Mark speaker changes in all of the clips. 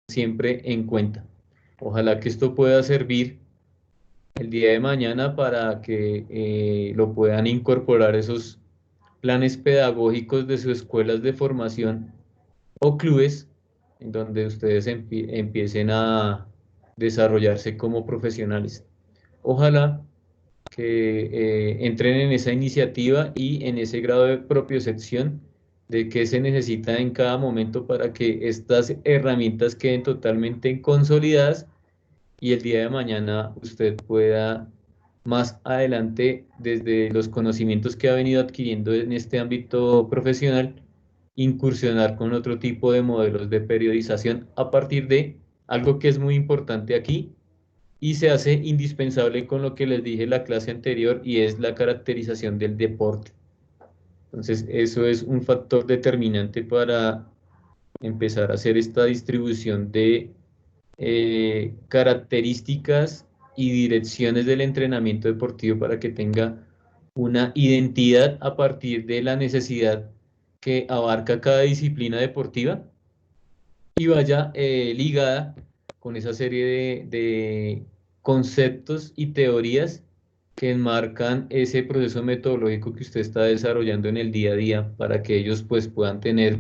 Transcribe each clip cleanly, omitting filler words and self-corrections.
Speaker 1: siempre en cuenta. Ojalá que esto pueda servir el día de mañana para que lo puedan incorporar esos planes pedagógicos de sus escuelas de formación o clubes en donde ustedes empiecen a desarrollarse como profesionales. Ojalá que entren en esa iniciativa y en ese grado de propiocepción de qué se necesita en cada momento para que estas herramientas queden totalmente consolidadas y el día de mañana usted pueda más adelante, desde los conocimientos que ha venido adquiriendo en este ámbito profesional, incursionar con otro tipo de modelos de periodización a partir de algo que es muy importante aquí y se hace indispensable con lo que les dije en la clase anterior y es la caracterización del deporte. Entonces, eso es un factor determinante para empezar a hacer esta distribución de características y direcciones del entrenamiento deportivo para que tenga una identidad a partir de la necesidad que abarca cada disciplina deportiva y vaya ligada con esa serie de conceptos y teorías que enmarcan ese proceso metodológico que usted está desarrollando en el día a día para que ellos pues puedan tener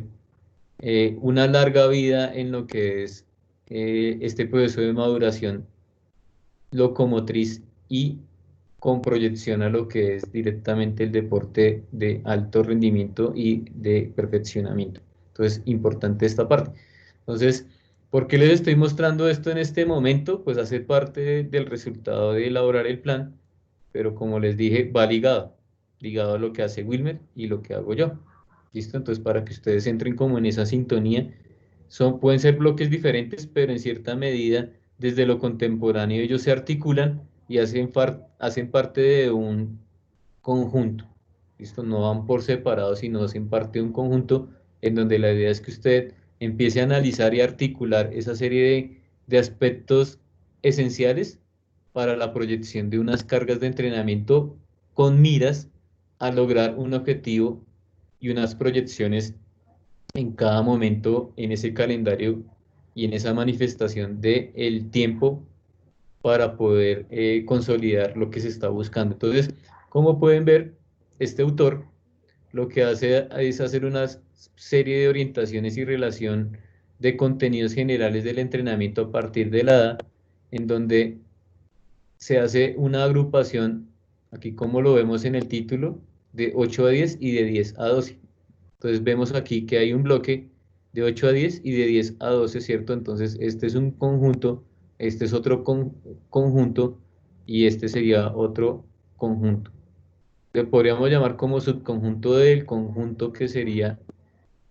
Speaker 1: una larga vida en lo que es este proceso de maduración locomotriz y con proyección a lo que es directamente el deporte de alto rendimiento y de perfeccionamiento. Entonces, importante esta parte. Entonces, ¿por qué les estoy mostrando esto en este momento? Pues hace parte del resultado de elaborar el plan, pero como les dije, va ligado a lo que hace Wilmer y lo que hago yo. ¿Listo? Entonces, para que ustedes entren como en esa sintonía, pueden ser bloques diferentes, pero en cierta medida, desde lo contemporáneo, ellos se articulan y hacen parte de un conjunto. ¿Listo? No van por separado, sino hacen parte de un conjunto en donde la idea es que usted empiece a analizar y articular esa serie de aspectos esenciales para la proyección de unas cargas de entrenamiento con miras a lograr un objetivo y unas proyecciones en cada momento en ese calendario y en esa manifestación de el tiempo para poder consolidar lo que se está buscando. Entonces, como pueden ver, este autor lo que hace es hacer una serie de orientaciones y relación de contenidos generales del entrenamiento a partir de la edad, en donde se hace una agrupación, aquí como lo vemos en el título, de 8 a 10 y de 10 a 12. Entonces vemos aquí que hay un bloque de 8 a 10 y de 10 a 12, ¿cierto? Entonces este es un conjunto, este es otro conjunto y este sería otro conjunto. Le podríamos llamar como subconjunto del conjunto que sería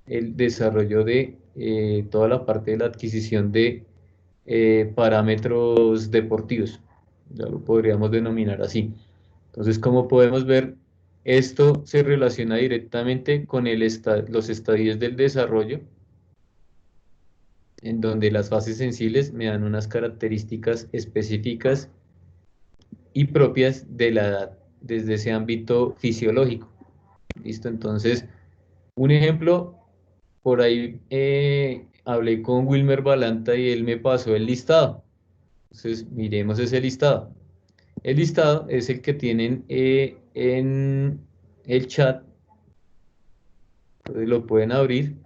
Speaker 1: el desarrollo de toda la parte de la adquisición de parámetros deportivos. Ya lo podríamos denominar así. Entonces, como podemos ver, esto se relaciona directamente con los estadios del desarrollo, en donde las fases sensibles me dan unas características específicas y propias de la edad, desde ese ámbito fisiológico. ¿Listo? Entonces, un ejemplo, por ahí hablé con Wilmer Balanta y él me pasó el listado. Entonces, miremos ese listado. El listado es el que tienen en el chat. Entonces lo pueden abrir.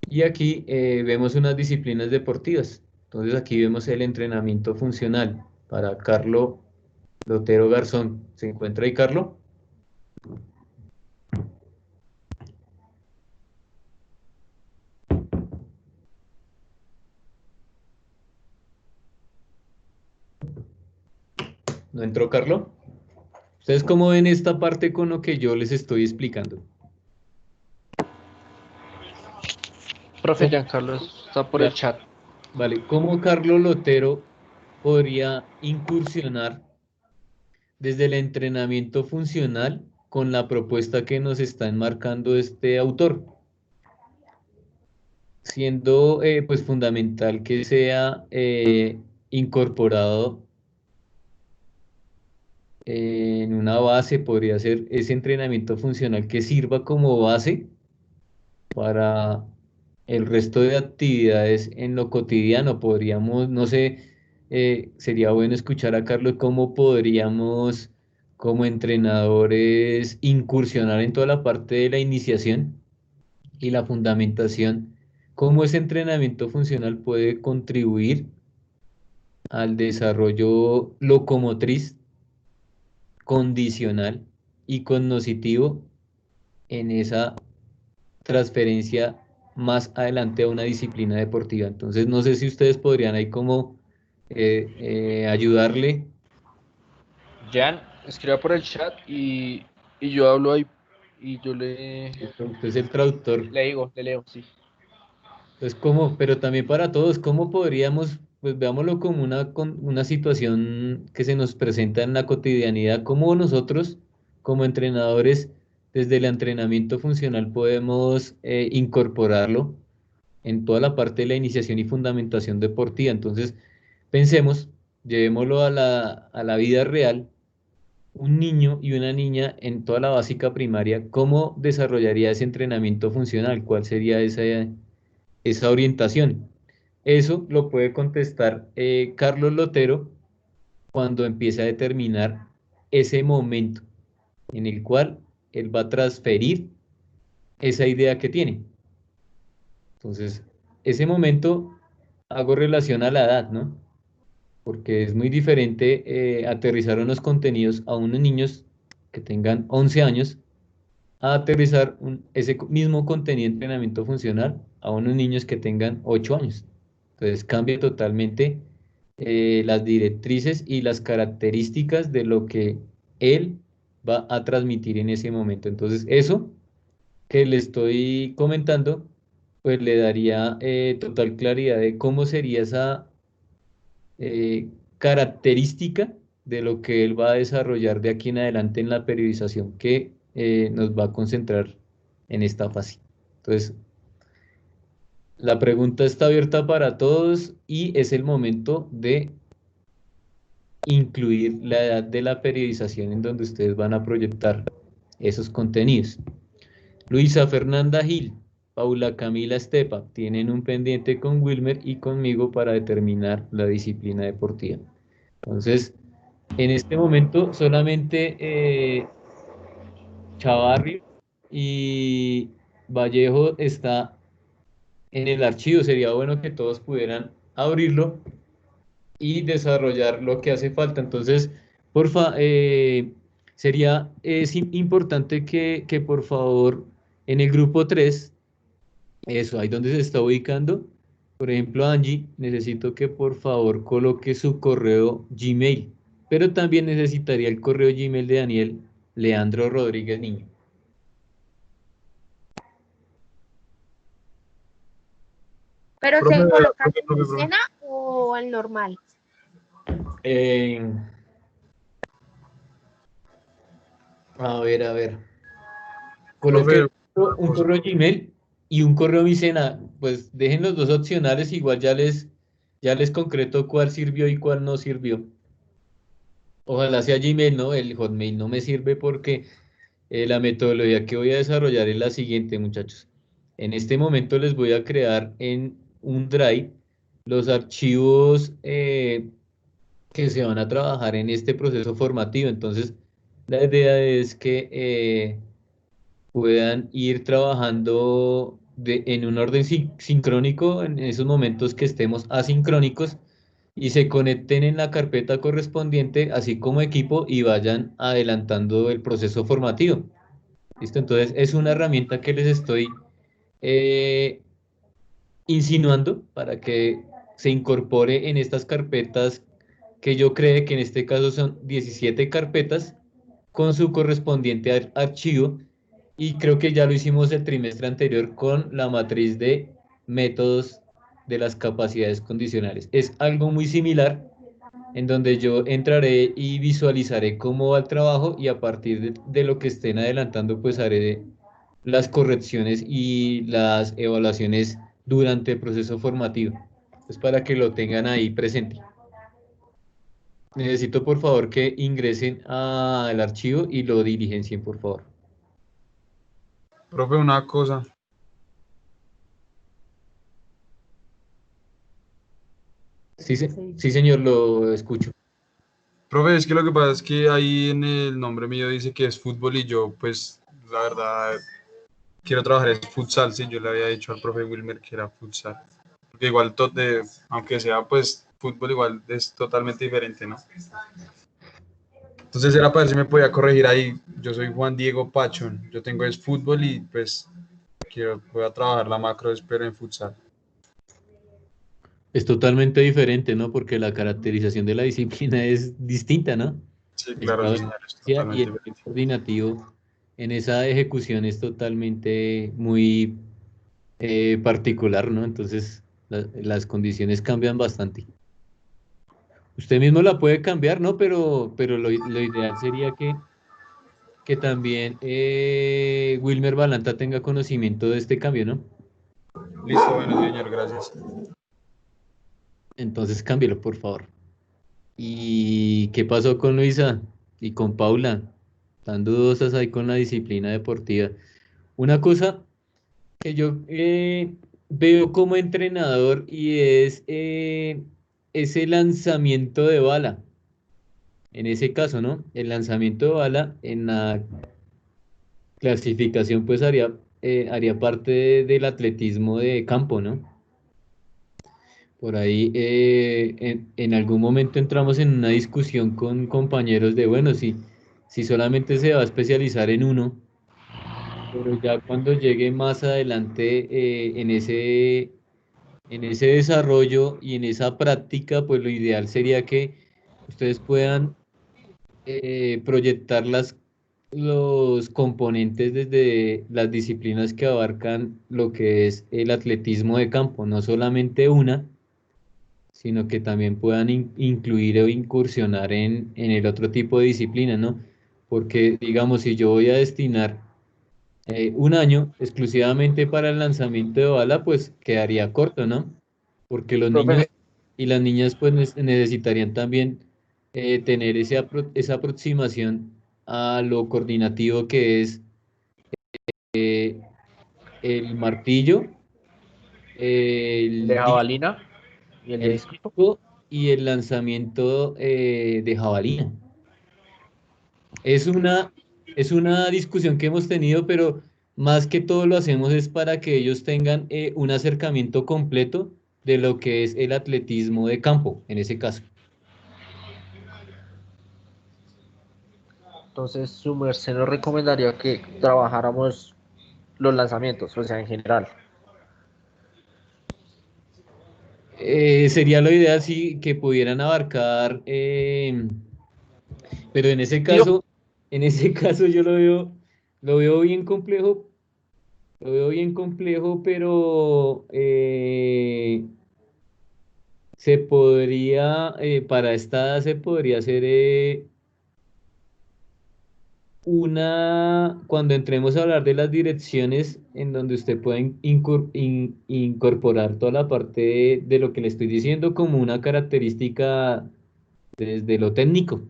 Speaker 1: Y aquí vemos unas disciplinas deportivas. Entonces aquí vemos el entrenamiento funcional para Carlo Lotero Garzón. ¿Se encuentra ahí, Carlo? ¿No entró, Carlo? ¿Ustedes cómo ven esta parte con lo que yo les estoy explicando?
Speaker 2: Profe
Speaker 1: ¿Cómo,
Speaker 2: Giancarlo está por el
Speaker 1: ya,
Speaker 2: chat.
Speaker 1: vale, ¿cómo Carlo Lotero podría incursionar desde el entrenamiento funcional con la propuesta que nos está enmarcando este autor? Siendo pues fundamental que sea incorporado en una base, podría ser ese entrenamiento funcional que sirva como base para el resto de actividades en lo cotidiano. Podríamos, no sé, sería bueno escuchar a Carlos cómo podríamos como entrenadores incursionar en toda la parte de la iniciación y la fundamentación, cómo ese entrenamiento funcional puede contribuir al desarrollo locomotriz, condicional y cognoscitivo en esa transferencia más adelante a una disciplina deportiva. Entonces, no sé si ustedes podrían ahí como ayudarle.
Speaker 2: Jan, escriba por el chat y yo hablo ahí y yo
Speaker 1: Usted es el traductor.
Speaker 2: le digo, le leo, sí.
Speaker 1: Entonces, ¿cómo? Pero también para todos, ¿cómo podríamos, pues veámoslo como una situación que se nos presenta en la cotidianidad, cómo nosotros como entrenadores desde el entrenamiento funcional podemos incorporarlo en toda la parte de la iniciación y fundamentación deportiva? Entonces, pensemos, llevémoslo a la vida real, un niño y una niña en toda la básica primaria, ¿cómo desarrollaría ese entrenamiento funcional? ¿Cuál sería esa orientación? Eso lo puede contestar Carlos Lotero cuando empiece a determinar ese momento en el cual él va a transferir esa idea que tiene. Entonces, ese momento hago relación a la edad, ¿no? Porque es muy diferente aterrizar unos contenidos a unos niños que tengan 11 años a aterrizar ese mismo contenido de entrenamiento funcional a unos niños que tengan 8 años. Entonces cambia totalmente las directrices y las características de lo que él va a transmitir en ese momento. Entonces eso que le estoy comentando, pues le daría total claridad de cómo sería esa característica de lo que él va a desarrollar de aquí en adelante en la periodización que nos va a concentrar en esta fase. Entonces, la pregunta está abierta para todos y es el momento de incluir la edad de la periodización en donde ustedes van a proyectar esos contenidos. Luisa Fernanda Gil, Paula Camila Estepa, tienen un pendiente con Wilmer y conmigo para determinar la disciplina deportiva. Entonces, en este momento solamente Chavarri y Vallejo está en el archivo. Sería bueno que todos pudieran abrirlo y desarrollar lo que hace falta. Entonces, porfa, es importante que por favor en el grupo 3 eso, ahí donde se está ubicando, por ejemplo, Angie, necesito que por favor coloque su correo Gmail, pero también necesitaría el correo Gmail de Daniel Leandro Rodríguez Niño.
Speaker 3: ¿Pero
Speaker 4: Profe,
Speaker 3: se coloca
Speaker 4: profe,
Speaker 3: en
Speaker 4: profe, profe.
Speaker 3: escena o en normal?
Speaker 1: Eh, a ver, coloque
Speaker 4: Profe, una
Speaker 1: un
Speaker 4: cosa.
Speaker 1: correo Gmail y un correo Micena, pues dejen los dos opcionales, igual ya les concreto cuál sirvió y cuál no sirvió. Ojalá sea Gmail, ¿no? El Hotmail no me sirve porque la metodología que voy a desarrollar es la siguiente, muchachos. En este momento les voy a crear en un Drive los archivos que se van a trabajar en este proceso formativo. Entonces, la idea es que puedan ir trabajando en un orden sincrónico en esos momentos que estemos asincrónicos y se conecten en la carpeta correspondiente, así como equipo, y vayan adelantando el proceso formativo. ¿Listo? Entonces, es una herramienta que les estoy eh, insinuando para que se incorpore en estas carpetas que yo creo que en este caso son 17 carpetas con su correspondiente archivo y creo que ya lo hicimos el trimestre anterior con la matriz de métodos de las capacidades condicionales. Es algo muy similar en donde yo entraré y visualizaré cómo va el trabajo y a partir de lo que estén adelantando, pues haré las correcciones y las evaluaciones durante el proceso formativo. Pues para que lo tengan ahí presente. Necesito por favor que ingresen al archivo y lo diligencien, por favor.
Speaker 4: Profe, una cosa.
Speaker 1: Sí, señor, lo escucho.
Speaker 4: Profe, es que lo que pasa es que ahí en el nombre mío dice que es fútbol y yo, pues, la verdad, quiero trabajar en futsal, sí, yo le había dicho al profe Wilmer que era futsal. Porque igual, aunque sea, pues, fútbol igual es totalmente diferente, ¿no? Entonces era para ver si me podía corregir ahí. Yo soy Juan Diego Pachón, yo tengo es fútbol y, pues, voy a trabajar la macro, espero en futsal.
Speaker 1: Es totalmente diferente, ¿no? Porque la caracterización de la disciplina es distinta, ¿no?
Speaker 4: Sí,
Speaker 1: El
Speaker 4: claro,
Speaker 1: grado
Speaker 4: sí,
Speaker 1: de
Speaker 4: señor, es
Speaker 1: eficiencia y
Speaker 4: totalmente
Speaker 1: el nivel
Speaker 4: diferente.
Speaker 1: coordinativo en esa ejecución es totalmente muy particular, ¿no? Entonces, las condiciones cambian bastante. Usted mismo la puede cambiar, ¿no? Pero lo ideal sería que también Wilmer Balanta tenga conocimiento de este cambio, ¿no?
Speaker 4: Listo, bueno, señor, gracias.
Speaker 1: Entonces, cámbielo, por favor. ¿Y qué pasó con Luisa y con Paula? Tan dudosas ahí con la disciplina deportiva. Una cosa que yo veo como entrenador y es ese lanzamiento de bala. En ese caso, ¿no? El lanzamiento de bala en la clasificación pues haría parte del atletismo de campo, ¿no? Por ahí en algún momento entramos en una discusión con compañeros de, bueno, si solamente se va a especializar en uno, pero ya cuando llegue más adelante en ese desarrollo y en esa práctica, pues lo ideal sería que ustedes puedan proyectar los componentes desde las disciplinas que abarcan lo que es el atletismo de campo, no solamente una, sino que también puedan incluir o incursionar en el otro tipo de disciplina, ¿no? Porque, digamos, si yo voy a destinar un año exclusivamente para el lanzamiento de bala, pues quedaría corto, ¿no? Porque los niños
Speaker 2: Profe,
Speaker 1: y las niñas pues necesitarían también tener esa aproximación a lo coordinativo que es eh, el martillo,
Speaker 2: el de
Speaker 1: el
Speaker 2: jabalina y el de
Speaker 1: el
Speaker 2: disco.
Speaker 1: disco y el lanzamiento de jabalina. Es una, es una discusión que hemos tenido, pero más que todo lo hacemos es para que ellos tengan un acercamiento completo de lo que es el atletismo de campo, en ese caso.
Speaker 2: Entonces, su merced nos recomendaría que trabajáramos los lanzamientos, o sea, en general.
Speaker 1: Sería lo ideal si que pudieran abarcar, pero
Speaker 2: Tiro.
Speaker 1: en ese caso yo lo veo bien complejo, lo veo bien complejo, pero para esta edad se podría hacer cuando entremos a hablar de las direcciones, en donde usted pueda incorporar toda la parte de lo que le estoy diciendo como una característica desde lo técnico.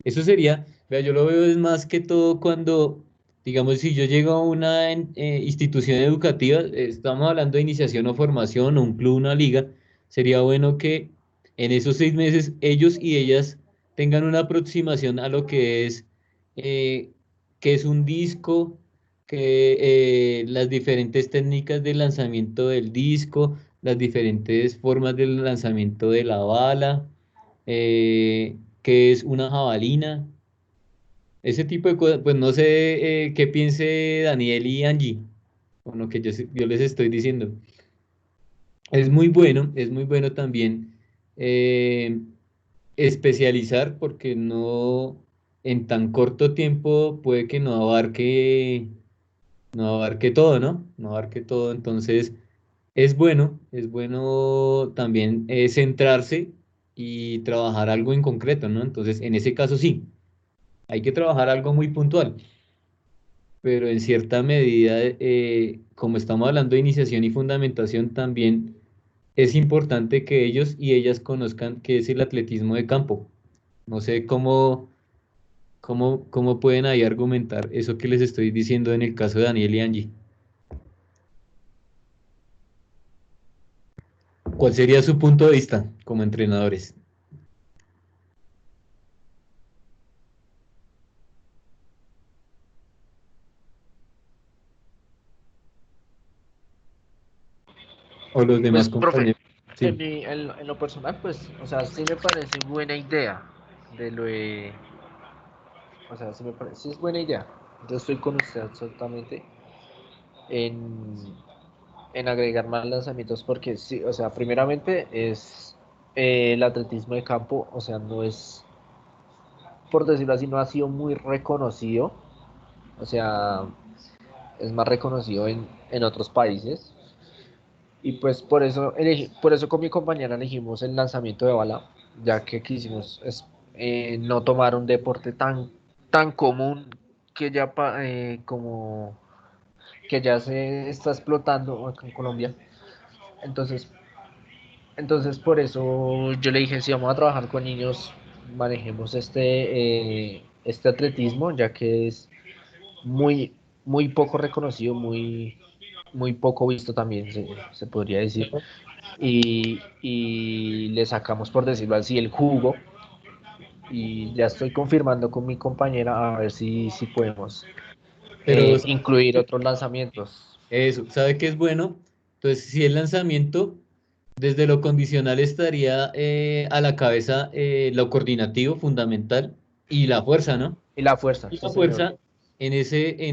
Speaker 1: Eso sería, vea, yo lo veo es más que todo cuando, digamos, si yo llego a una institución educativa, estamos hablando de iniciación o formación o un club, una liga, sería bueno que en esos 6 meses ellos y ellas tengan una aproximación a lo eh, que es un disco, que las diferentes técnicas de lanzamiento del disco, las diferentes formas del lanzamiento de la bala, que es una jabalina, ese tipo de cosas, pues no sé qué piense Daniel y Angie con lo que yo les estoy diciendo. Es muy bueno también eh, especializar porque no en tan corto tiempo puede que no abarque todo, ¿no? No abarque todo, entonces es bueno también centrarse y trabajar algo en concreto, ¿no? Entonces, en ese caso sí, hay que trabajar algo muy puntual, pero en cierta medida, como estamos hablando de iniciación y fundamentación, también es importante que ellos y ellas conozcan qué es el atletismo de campo. No sé cómo pueden ahí argumentar eso que les estoy diciendo en el caso de Daniel y Angie. ¿Cuál sería su punto de vista como entrenadores? O los demás
Speaker 2: Pues, profe,
Speaker 1: compañeros. Sí.
Speaker 2: en lo personal, pues, o sea, sí me parece buena idea de lo de, o sea, sí es buena idea. Yo estoy con usted absolutamente en, en agregar más lanzamientos porque sí, o sea, primeramente es el atletismo de campo, o sea, no es, por decirlo así, no ha sido muy reconocido, o sea, es más reconocido en otros países. Y pues por eso con mi compañera elegimos el lanzamiento de bala, ya que quisimos no tomar un deporte tan común que como que ya se está explotando acá en Colombia. Entonces, entonces por eso yo le dije, si vamos a trabajar con niños, manejemos este atletismo, ya que es muy, muy poco reconocido, muy poco visto también, se podría decir. Y le sacamos, por decirlo así, el jugo. Y ya estoy confirmando con mi compañera a ver si podemos
Speaker 1: Pero
Speaker 2: incluir otros lanzamientos.
Speaker 1: eso, ¿sabe qué es bueno? Entonces, si el lanzamiento, desde lo condicional estaría a la cabeza lo coordinativo fundamental y la fuerza, ¿no?
Speaker 2: Y la fuerza,
Speaker 1: Y
Speaker 2: sí
Speaker 1: la
Speaker 2: señor.
Speaker 1: fuerza en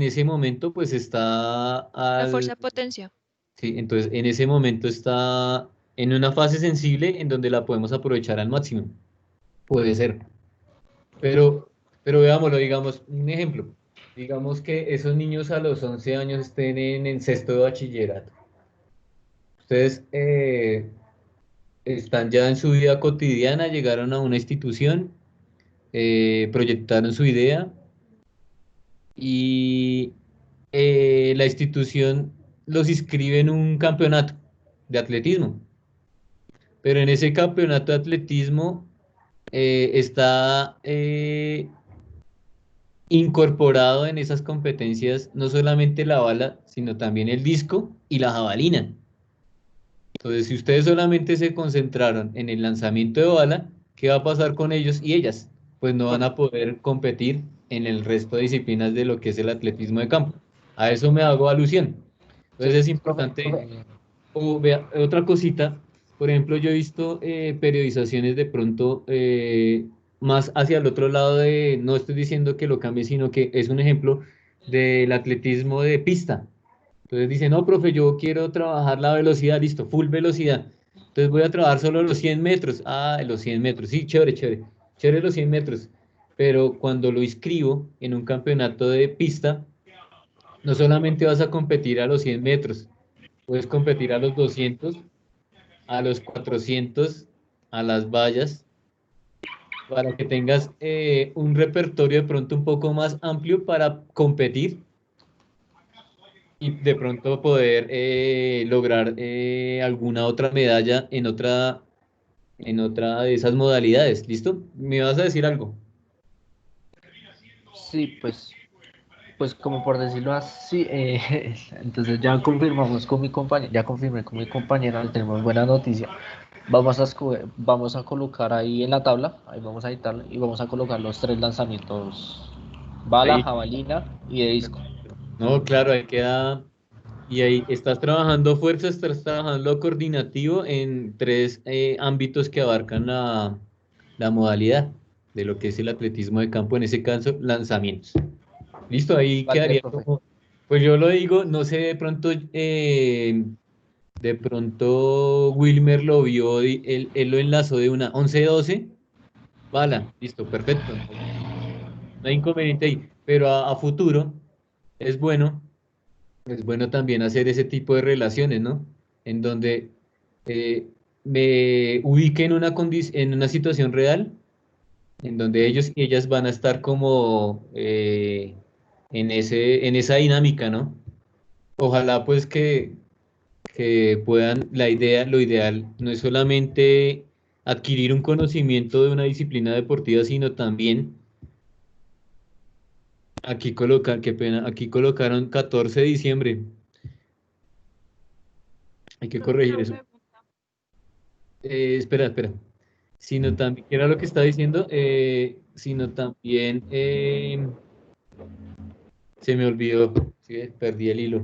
Speaker 1: ese momento pues está
Speaker 5: La
Speaker 1: al,
Speaker 5: fuerza potencia.
Speaker 1: sí, entonces en ese momento está en una fase sensible en donde la podemos aprovechar al máximo. Puede ser. Pero veámoslo, digamos, un ejemplo. Digamos que esos niños a los 11 años estén en sexto de bachillerato. Ustedes están ya en su vida cotidiana, llegaron a una institución, proyectaron su idea y la institución los inscribe en un campeonato de atletismo. Pero en ese campeonato de atletismo está incorporado en esas competencias no solamente la bala, sino también el disco y la jabalina. Entonces, si ustedes solamente se concentraron en el lanzamiento de bala, ¿qué va a pasar con ellos y ellas? Pues no van a poder competir en el resto de disciplinas de lo que es el atletismo de campo. A eso me hago alusión.
Speaker 2: Sí,
Speaker 1: Entonces es
Speaker 2: profe,
Speaker 1: importante, o vea, otra cosita, por ejemplo, yo he visto periodizaciones de pronto más hacia el otro lado de, no estoy diciendo que lo cambie, sino que es un ejemplo del atletismo de pista. Entonces dice, no, profe, yo quiero trabajar la velocidad, listo, full velocidad. Entonces voy a trabajar solo los 100 metros. Ah, los 100 metros, sí, chévere, chévere. Chévere los 100 metros. Pero cuando lo inscribo en un campeonato de pista, no solamente vas a competir a los 100 metros, puedes competir a los 200, a los 400, a las vallas, para que tengas un repertorio de pronto un poco más amplio para competir y de pronto poder lograr alguna otra medalla en otra de esas modalidades. ¿Listo? ¿Me vas a decir algo?
Speaker 2: sí, pues como por decirlo así, entonces ya confirmamos con mi compañera, ya confirmé con mi compañera, tenemos buena noticia. Vamos a colocar ahí en la tabla, ahí vamos a editarla y vamos a colocar los tres lanzamientos: bala,
Speaker 1: Ahí.
Speaker 2: jabalina y de disco.
Speaker 1: Perfecto. No, claro, ahí queda. Y ahí estás trabajando fuerza, estás trabajando lo coordinativo en tres ámbitos que abarcan la modalidad de lo que es el atletismo de campo, en ese caso, lanzamientos. Listo, ahí
Speaker 2: Vale,
Speaker 1: quedaría
Speaker 2: profe.
Speaker 1: como, pues yo lo digo, no sé, de pronto Wilmer lo vio, él lo enlazó de una 11-12, bala, listo, perfecto, no hay inconveniente ahí, pero a futuro es bueno. Es bueno también hacer ese tipo de relaciones, ¿no? En donde eh, me ubique en en una situación real, en donde ellos y ellas van a estar como en esa dinámica, ¿no? Ojalá pues que puedan, la idea, lo ideal no es solamente adquirir un conocimiento de una disciplina deportiva, sino también aquí colocar, qué pena, aquí colocaron 14 de diciembre, hay que
Speaker 5: Profe,
Speaker 1: corregir
Speaker 5: una
Speaker 1: eso.
Speaker 5: pregunta.
Speaker 1: espera. Sino también, ¿qué era lo que estaba diciendo? Sino también, se me olvidó, ¿sí? Perdí el hilo.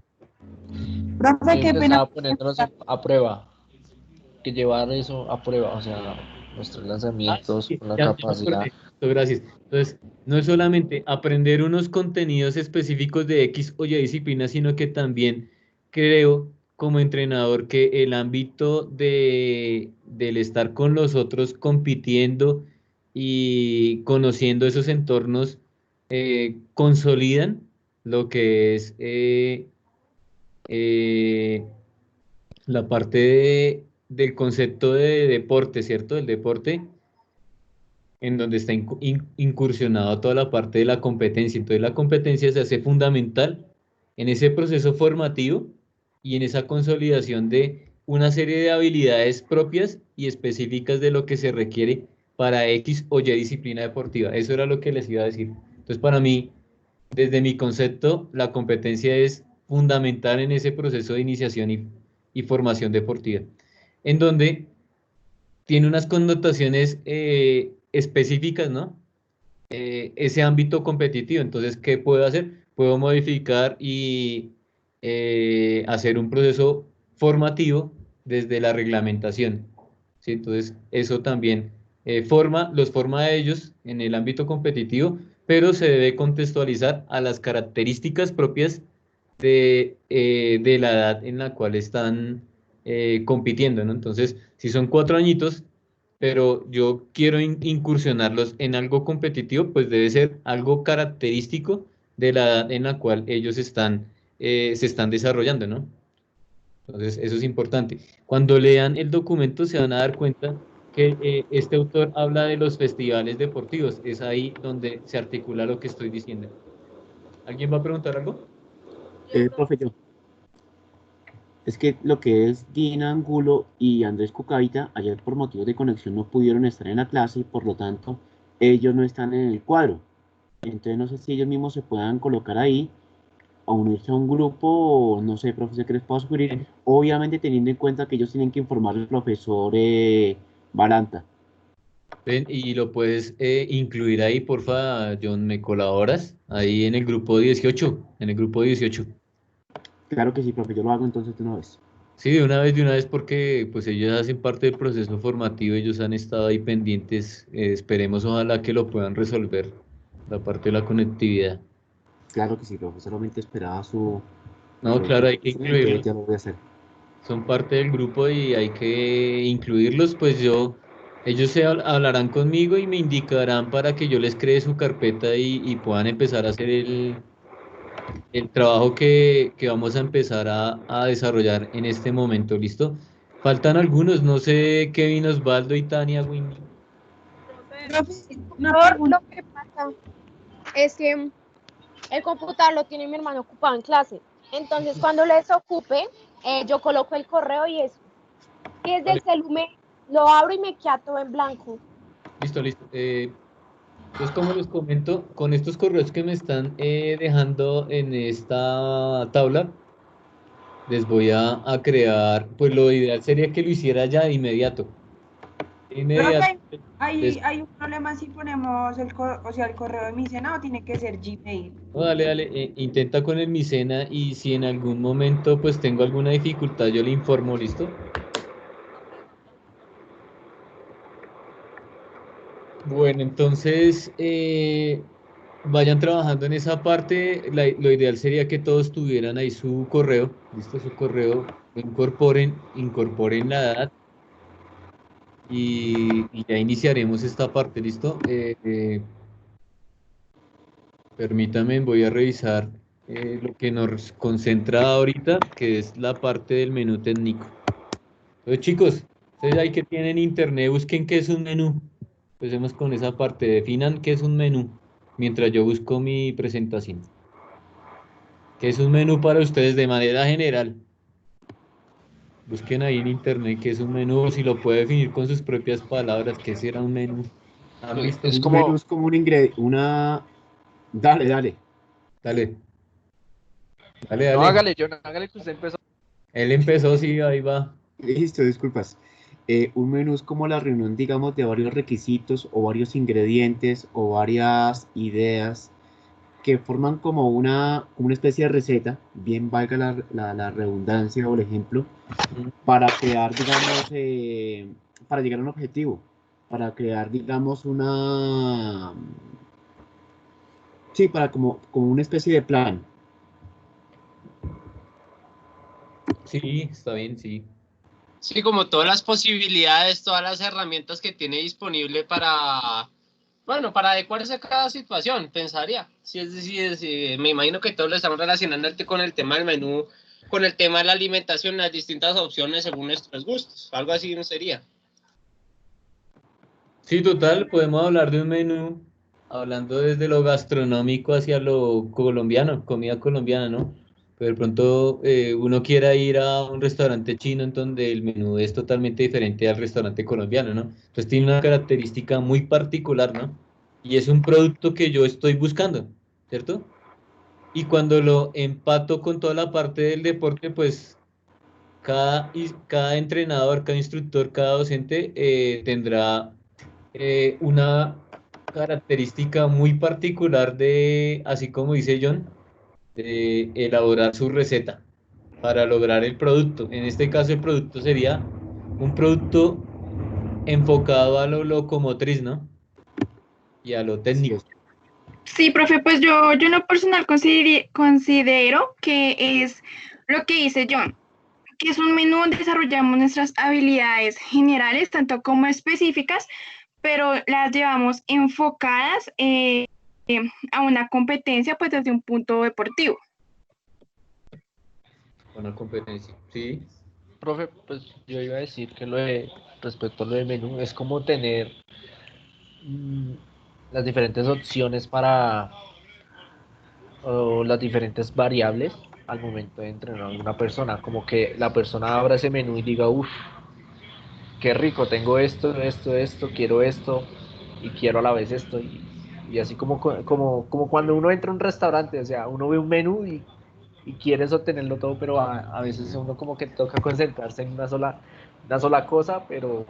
Speaker 5: Profe, qué
Speaker 2: Siempre
Speaker 5: pena.
Speaker 2: estaba poniéndonos a prueba, que llevar eso a prueba, o sea, nuestros lanzamientos,
Speaker 1: Sí,
Speaker 2: la
Speaker 1: ya me
Speaker 2: capacidad.
Speaker 1: acordé. Listo, gracias. Entonces, no es solamente aprender unos contenidos específicos de X o Y disciplina, sino que también creo como entrenador que el ámbito del estar con los otros compitiendo y conociendo esos entornos consolidan lo que es eh, la parte del concepto de deporte, ¿cierto? El deporte en donde está incursionado toda la parte de la competencia. Entonces la competencia se hace fundamental en ese proceso formativo y en esa consolidación de una serie de habilidades propias y específicas de lo que se requiere para X o Y disciplina deportiva. Eso era lo que les iba a decir. Entonces para mí, desde mi concepto, la competencia es fundamental en ese proceso de iniciación y formación deportiva, en donde tiene unas connotaciones específicas, ¿no? Ese ámbito competitivo. Entonces, ¿qué puedo hacer? Puedo modificar y hacer un proceso formativo desde la reglamentación, ¿sí? Entonces, eso también los forma a ellos en el ámbito competitivo, pero se debe contextualizar a las características propias de la edad en la cual están compitiendo, ¿no? Entonces, si son 4 añitos, pero yo quiero incursionarlos en algo competitivo, pues debe ser algo característico de la edad en la cual ellos se están desarrollando, ¿no? Entonces, eso es importante. Cuando lean el documento se van a dar cuenta que este autor habla de los festivales deportivos. Es ahí donde se articula lo que estoy diciendo. ¿Alguien va a preguntar algo?
Speaker 6: Profe, es que lo que es Dina Angulo y Andrés Cucavita, ayer por motivos de conexión no pudieron estar en la clase y por lo tanto ellos no están en el cuadro. Entonces no sé si ellos mismos se puedan colocar ahí o unirse a un grupo o no sé, profesor, qué les puedo sugerir. Obviamente teniendo en cuenta que ellos tienen que informar al profesor Balanta.
Speaker 1: Ven, y lo puedes incluir ahí, porfa, John, ¿me colaboras? Ahí en el grupo 18, en el grupo 18.
Speaker 6: Claro que sí, profe, yo lo hago entonces de una vez.
Speaker 1: Sí, de una vez, porque pues ellos hacen parte del proceso formativo, ellos han estado ahí pendientes, esperemos ojalá que lo puedan resolver, la parte de la conectividad.
Speaker 6: Claro que sí, profe, solamente esperaba su
Speaker 1: No, claro, hay que
Speaker 6: confirmación, entonces
Speaker 1: incluirlos,
Speaker 6: ya lo voy a hacer.
Speaker 1: son parte del grupo y hay que incluirlos, pues ellos hablarán conmigo y me indicarán para que yo les cree su carpeta y puedan empezar a hacer el trabajo que vamos a empezar a desarrollar en este momento, ¿listo? Faltan algunos, no sé, Kevin, Osvaldo y Tania, Winnie.
Speaker 5: Profe, una
Speaker 3: Lo
Speaker 5: pregunta.
Speaker 3: que pasa es que el computador lo tiene mi hermano ocupado en clase. Entonces, cuando les ocupe, yo coloco el correo y eso. Y desde el
Speaker 1: Vale,
Speaker 3: celular lo abro y me queda todo en blanco.
Speaker 1: listo. Entonces, como les comento, con estos correos que me están dejando en esta tabla, les voy a crear, pues lo ideal sería que lo hiciera ya de inmediato. De inmediato.
Speaker 5: Profe, hay un problema si ponemos o sea, el correo de mi Sena o tiene que ser Gmail.
Speaker 1: No, dale, intenta con el Micena y si en algún momento pues tengo alguna dificultad, yo le informo, ¿listo? Bueno, entonces vayan trabajando en esa parte. Lo ideal sería que todos tuvieran ahí su correo, ¿listo? Su correo, lo incorporen la edad y ya iniciaremos esta parte, ¿listo? Permítame, voy a revisar lo que nos concentra ahorita, que es la parte del menú técnico. Entonces, chicos, ustedes ahí que tienen internet, busquen qué es un menú. Empecemos con esa parte, definan qué es un menú, mientras yo busco mi presentación. ¿Qué es un menú para ustedes de manera general? Busquen ahí en internet qué es un menú, si lo puede definir con sus propias palabras, qué será un menú. ¿Han visto?
Speaker 2: Es
Speaker 6: Un menú
Speaker 2: como,
Speaker 6: es como un ingrediente, una... Dale.
Speaker 1: Dale,
Speaker 2: no
Speaker 1: dale.
Speaker 2: hágale, John, hágale que usted empezó.
Speaker 1: Él empezó, sí, ahí va.
Speaker 6: Listo, disculpas. Un menú es como la reunión, digamos, de varios requisitos o varios ingredientes o varias ideas que forman como una especie de receta, bien valga la redundancia o el ejemplo, para crear, digamos, para llegar a un objetivo, para crear, digamos, sí, para como una especie de plan.
Speaker 1: Sí, está bien, sí.
Speaker 7: Sí, como todas las posibilidades, todas las herramientas que tiene disponible para, bueno, para adecuarse a cada situación, pensaría. Sí, es decir, me imagino que todos lo estamos relacionando con el tema del menú, con el tema de la alimentación, las distintas opciones según nuestros gustos. Algo así no sería.
Speaker 1: Sí, total, podemos hablar de un menú, hablando desde lo gastronómico hacia lo colombiano, comida colombiana, ¿no? Pero de pronto uno quiera ir a un restaurante chino en donde el menú es totalmente diferente al restaurante colombiano, ¿no? Entonces tiene una característica muy particular, ¿no? Y es un producto que yo estoy buscando, ¿cierto? Y cuando lo empato con toda la parte del deporte, pues cada entrenador, cada instructor, cada docente tendrá una característica muy particular de, así como dice John, de elaborar su receta para lograr el producto. En este caso, el producto sería un producto enfocado a lo locomotriz, ¿no? Y a lo
Speaker 6: Así
Speaker 1: técnico.
Speaker 6: es.
Speaker 8: Sí, profe, pues yo en lo personal considero que es lo que dice John, que es un menú donde desarrollamos nuestras habilidades generales, tanto como específicas, pero las llevamos enfocadas a una competencia pues desde un punto deportivo.
Speaker 1: Una competencia, sí.
Speaker 2: Profe, pues yo iba a decir que respecto a lo de menú, es como tener mm, las diferentes opciones o las diferentes variables al momento de entrenar a una persona. Como que la persona abra ese menú y diga, uff, qué rico, tengo esto, quiero esto y quiero a la vez esto. Y así como cuando uno entra a un restaurante, o sea, uno ve un menú y quieres obtenerlo todo, pero a veces uno como que toca concentrarse en una sola cosa, pero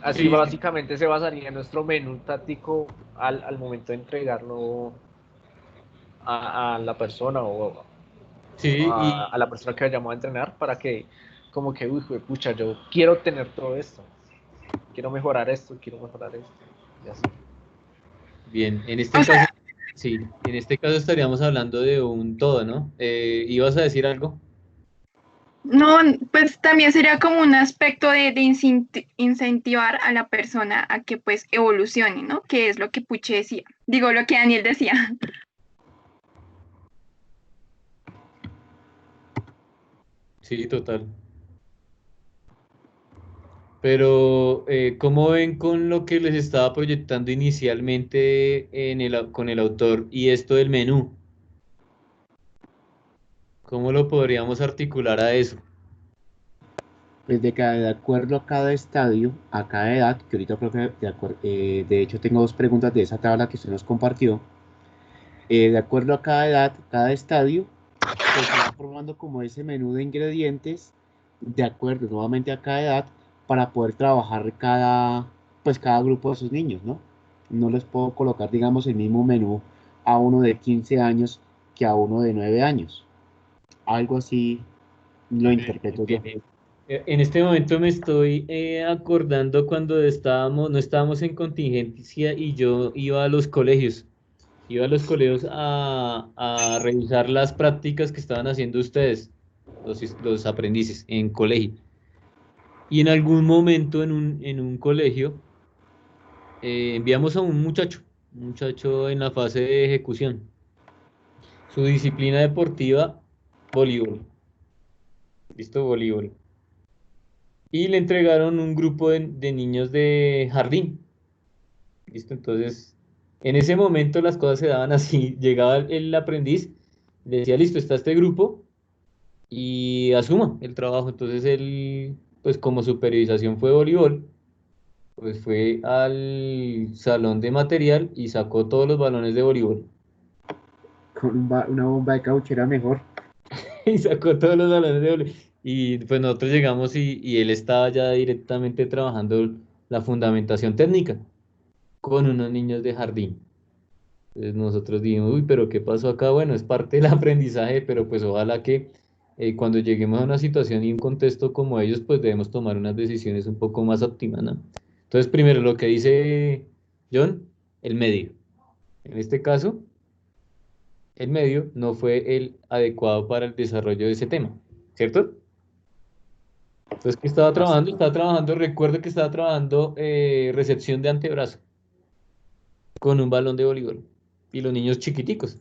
Speaker 2: así
Speaker 1: Sí, sí,
Speaker 2: básicamente se basaría nuestro menú táctico al momento de entregarlo a la persona o
Speaker 1: sí,
Speaker 2: a la persona que vayamos a entrenar para que como que, uy, pucha, yo quiero tener todo esto, quiero mejorar esto, y así.
Speaker 1: bien. En
Speaker 8: O
Speaker 1: este caso,
Speaker 8: sea,
Speaker 1: sí, en este caso estaríamos hablando de un todo, ¿no? ¿Ibas a decir algo?
Speaker 8: no, pues también sería como un aspecto de incentivar a la persona a que pues evolucione, ¿no? Que es lo que Puche decía, digo lo que Daniel decía.
Speaker 1: Sí, total. Pero, ¿cómo ven con lo que les estaba proyectando inicialmente con el autor y esto del menú? ¿Cómo lo podríamos articular a eso?
Speaker 6: Pues de acuerdo a cada estadio, a cada edad, que ahorita creo que de hecho tengo dos preguntas de esa tabla que usted nos compartió. De acuerdo a cada edad, cada estadio, pues se va formando como ese menú de ingredientes, de acuerdo nuevamente a cada edad, para poder trabajar cada grupo de esos niños, ¿no? No les puedo colocar, digamos, el mismo menú a uno de 15 años que a uno de 9 años. Algo así lo interpreto yo.
Speaker 1: Bien. En este momento me estoy acordando cuando no estábamos en contingencia y yo iba a los colegios. Iba a los colegios a revisar las prácticas que estaban haciendo ustedes, los aprendices, en colegio. Y en algún momento en un colegio enviamos a un muchacho en la fase de ejecución. Su disciplina deportiva, voleibol. ¿Listo? Voleibol. Y le entregaron un grupo de niños de jardín. ¿Listo? Entonces, en ese momento las cosas se daban así. Llegaba el aprendiz, le decía, listo, está este grupo y asuma el trabajo. Entonces él, pues como supervisación fue voleibol, pues fue al salón de material y sacó todos los balones de voleibol.
Speaker 6: Con una bomba de caucho era mejor.
Speaker 1: Y sacó todos los balones de voleibol. Y pues nosotros llegamos y él estaba ya directamente trabajando la fundamentación técnica con unos niños de jardín. Entonces nosotros dijimos, uy, pero ¿qué pasó acá? Bueno, es parte del aprendizaje, pero pues ojalá que cuando lleguemos a una situación y un contexto como ellos, pues debemos tomar unas decisiones un poco más óptimas, ¿no? Entonces, primero, lo que dice John, el medio. En este caso, el medio no fue el adecuado para el desarrollo de ese tema, ¿cierto? Entonces, ¿qué estaba trabajando? Estaba trabajando, recuerdo que estaba trabajando recepción de antebrazo con un balón de voleibol y los niños chiquiticos.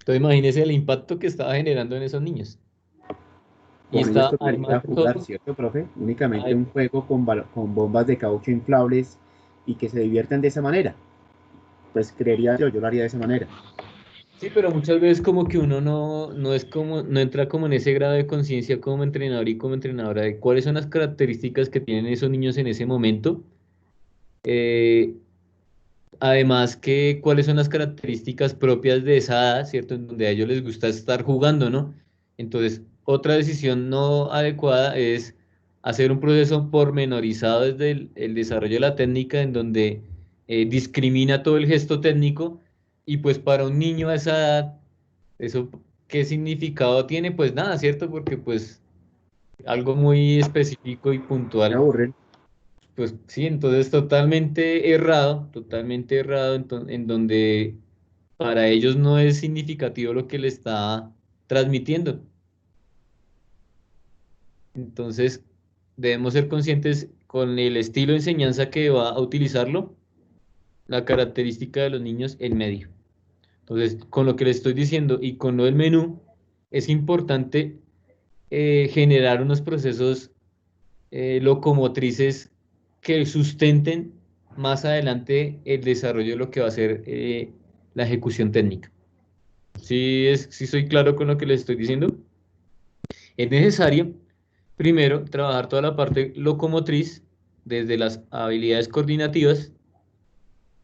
Speaker 1: Entonces, imagínese el impacto que estaba generando en esos niños. Y
Speaker 6: Con ellos
Speaker 1: está,
Speaker 6: tocaría
Speaker 1: además de
Speaker 6: jugar,
Speaker 1: todo,
Speaker 6: ¿cierto, profe? Únicamente
Speaker 1: ay,
Speaker 6: un juego con bombas de caucho inflables y que se diviertan de esa manera. Pues creería yo lo haría de esa manera.
Speaker 1: sí, pero muchas veces como que uno no es como, no entra como en ese grado de conciencia como entrenador y como entrenadora de cuáles son las características que tienen esos niños en ese momento. Eh, Además que cuáles son las características propias de esa edad, ¿cierto? En donde a ellos les gusta estar jugando, ¿no? Entonces, otra decisión no adecuada es hacer un proceso pormenorizado desde el desarrollo de la técnica, en donde discrimina todo el gesto técnico, y pues para un niño a esa edad, ¿eso qué significado tiene? Pues nada, ¿cierto? Porque pues algo muy específico y
Speaker 6: Me
Speaker 1: puntual.
Speaker 6: aburren.
Speaker 1: Pues sí, entonces totalmente errado, en donde para ellos no es significativo lo que le está transmitiendo. Entonces, debemos ser conscientes con el estilo de enseñanza que va a utilizarlo, la característica de los niños, el medio. Entonces, con lo que le estoy diciendo y con lo del menú, es importante generar unos procesos locomotrices que sustenten más adelante el desarrollo de lo que va a ser la ejecución técnica. ¿Sí soy claro con lo que les estoy diciendo? Es necesario, primero, trabajar toda la parte locomotriz desde las habilidades coordinativas,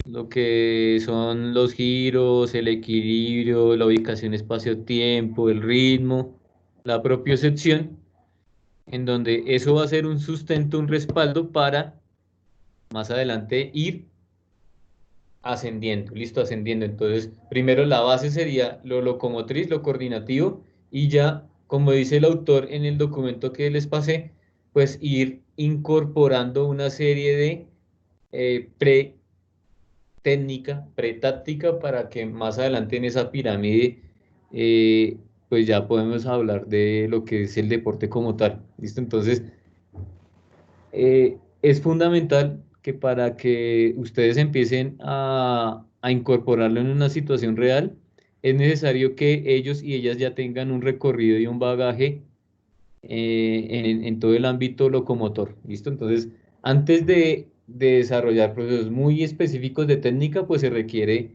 Speaker 1: lo que son los giros, el equilibrio, la ubicación espacio-tiempo, el ritmo, la propiocepción, en donde eso va a ser un sustento, un respaldo para más adelante ir ascendiendo, listo, ascendiendo. Entonces, primero la base sería lo locomotriz, lo coordinativo, y ya, como dice el autor en el documento que les pasé, pues ir incorporando una serie de pre-técnica, pre-táctica, para que más adelante en esa pirámide, eh, pues ya podemos hablar de lo que es el deporte como tal, listo. Entonces, es fundamental que para que ustedes empiecen a incorporarlo en una situación real, es necesario que ellos y ellas ya tengan un recorrido y un bagaje en todo el ámbito locomotor. ¿Listo? Entonces, antes de desarrollar procesos muy específicos de técnica, pues se requiere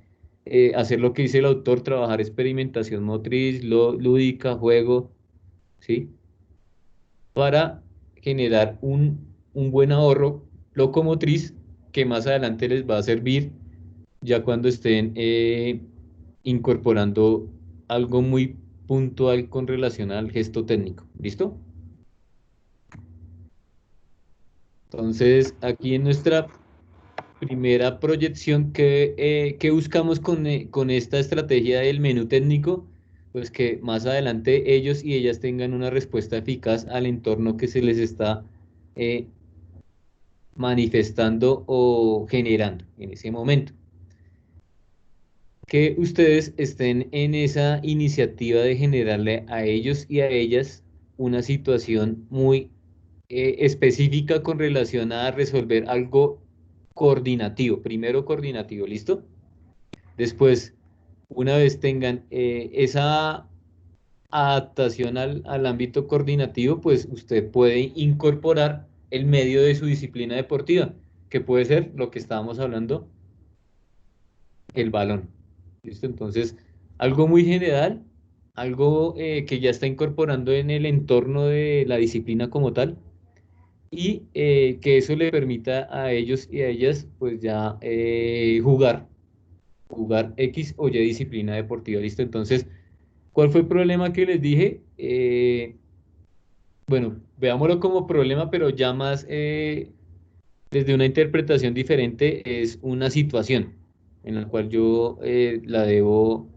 Speaker 1: hacer lo que dice el autor, trabajar experimentación motriz, lúdica, juego, ¿sí? Para generar un buen ahorro locomotriz que más adelante les va a servir ya cuando estén incorporando algo muy puntual con relación al gesto técnico. ¿Listo? Entonces, aquí en nuestra primera proyección que buscamos con esta estrategia del menú técnico, pues que más adelante ellos y ellas tengan una respuesta eficaz al entorno que se les está eh, manifestando o generando en ese momento. Que ustedes estén en esa iniciativa de generarle a ellos y a ellas una situación muy específica con relación a resolver algo coordinativo. Primero coordinativo, ¿listo? Después, una vez tengan esa adaptación al ámbito coordinativo, pues usted puede incorporar el medio de su disciplina deportiva, que puede ser lo que estábamos hablando, el balón. ¿Listo? Entonces, algo muy general, algo que ya está incorporando en el entorno de la disciplina como tal, y que eso le permita a ellos y a ellas, pues ya jugar X o Y disciplina deportiva. ¿Listo? Entonces, ¿cuál fue el problema que les dije? bueno, veámoslo como problema, pero ya más desde una interpretación diferente, es una situación en la cual yo la debo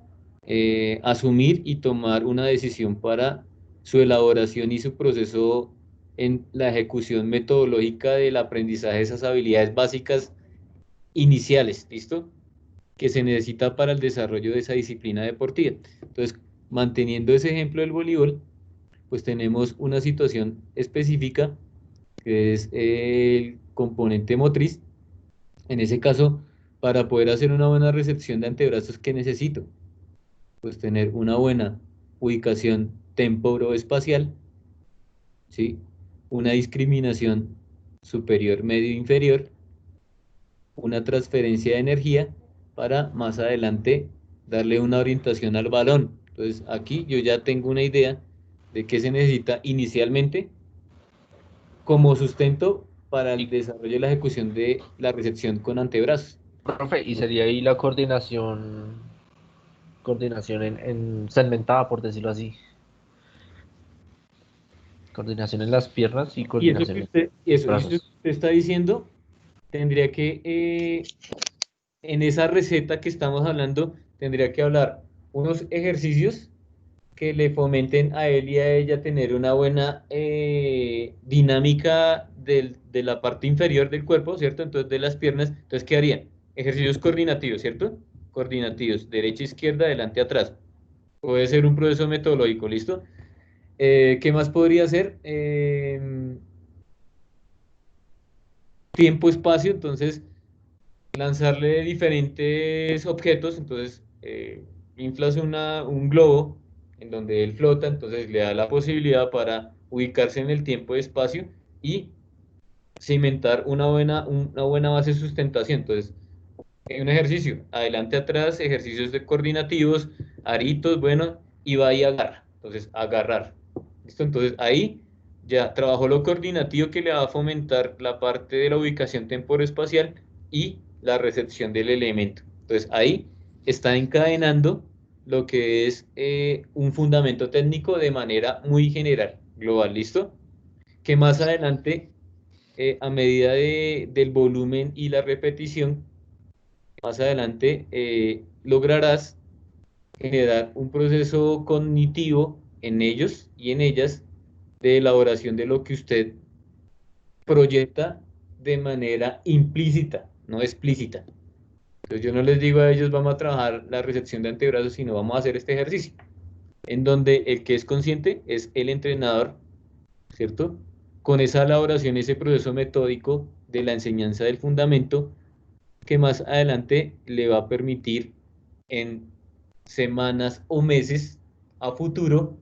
Speaker 1: asumir y tomar una decisión para su elaboración y su proceso en la ejecución metodológica del aprendizaje de esas habilidades básicas iniciales, ¿listo? Que se necesita para el desarrollo de esa disciplina deportiva. Entonces, manteniendo ese ejemplo del voleibol, pues tenemos una situación específica que es el componente motriz. En ese caso, para poder hacer una buena recepción de antebrazos, ¿qué necesito? Pues tener una buena ubicación temporoespacial, ¿sí? Una discriminación superior, medio, inferior, una transferencia de energía para más adelante darle una orientación al balón. Entonces, aquí yo ya tengo una idea de qué se necesita inicialmente como sustento para el desarrollo y la ejecución de la recepción con antebrazos.
Speaker 2: Profe, y sería ahí la coordinación en segmentada, por decirlo así. Coordinación en las piernas y
Speaker 1: Y eso
Speaker 2: coordinación
Speaker 1: que
Speaker 2: en
Speaker 1: usted,
Speaker 2: los
Speaker 1: eso que
Speaker 2: brazos.
Speaker 1: usted está diciendo, tendría que, en esa receta que estamos hablando, tendría que hablar unos ejercicios que le fomenten a él y a ella tener una buena dinámica de la parte inferior del cuerpo, ¿cierto? Entonces, de las piernas. Entonces, ¿qué harían? Ejercicios coordinativos, ¿cierto? Coordinativos, derecha, izquierda, adelante, atrás. Puede ser un proceso metodológico, ¿listo? ¿Qué más podría ser? Tiempo, espacio, entonces lanzarle diferentes objetos, entonces inflas un globo en donde él flota, entonces le da la posibilidad para ubicarse en el tiempo y espacio y cimentar una buena base de sustentación. Entonces, un ejercicio, adelante, atrás, ejercicios de coordinativos, aritos, bueno, y va y agarra. Entonces, agarrar. ¿Listo? Entonces, ahí ya trabajó lo coordinativo que le va a fomentar la parte de la ubicación temporoespacial y la recepción del elemento. Entonces, ahí está encadenando lo que es un fundamento técnico de manera muy general, global, ¿listo? Que más adelante, a medida del volumen y la repetición, más adelante lograrás generar un proceso cognitivo en ellos y en ellas de elaboración de lo que usted proyecta de manera implícita, no explícita. Entonces yo no les digo a ellos vamos a trabajar la recepción de antebrazos, sino vamos a hacer este ejercicio, en donde el que es consciente es el entrenador, ¿cierto? Con esa elaboración, ese proceso metódico de la enseñanza del fundamento, que más adelante le va a permitir en semanas o meses a futuro,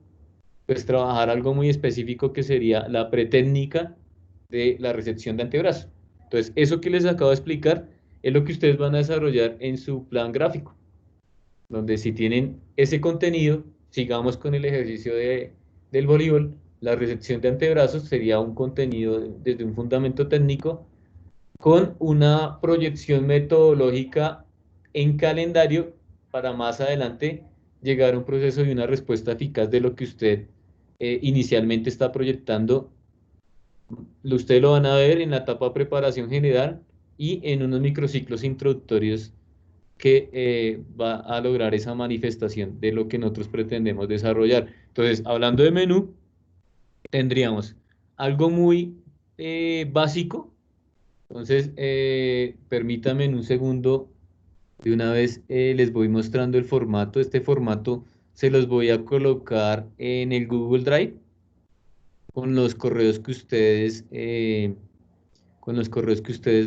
Speaker 1: pues trabajar algo muy específico que sería la pretécnica de la recepción de antebrazo. Entonces, eso que les acabo de explicar es lo que ustedes van a desarrollar en su plan gráfico, donde si tienen ese contenido, sigamos con el ejercicio del voleibol, la recepción de antebrazos sería un contenido desde un fundamento técnico con una proyección metodológica en calendario para más adelante llegar a un proceso y una respuesta eficaz de lo que usted inicialmente está proyectando. Ustedes lo van a ver en la etapa de preparación general y en unos microciclos introductorios que va a lograr esa manifestación de lo que nosotros pretendemos desarrollar. Entonces, hablando de menú, tendríamos algo muy básico. Entonces, permítanme en un segundo, de una vez les voy mostrando el formato. Este formato se los voy a colocar en el Google Drive con los correos que ustedes,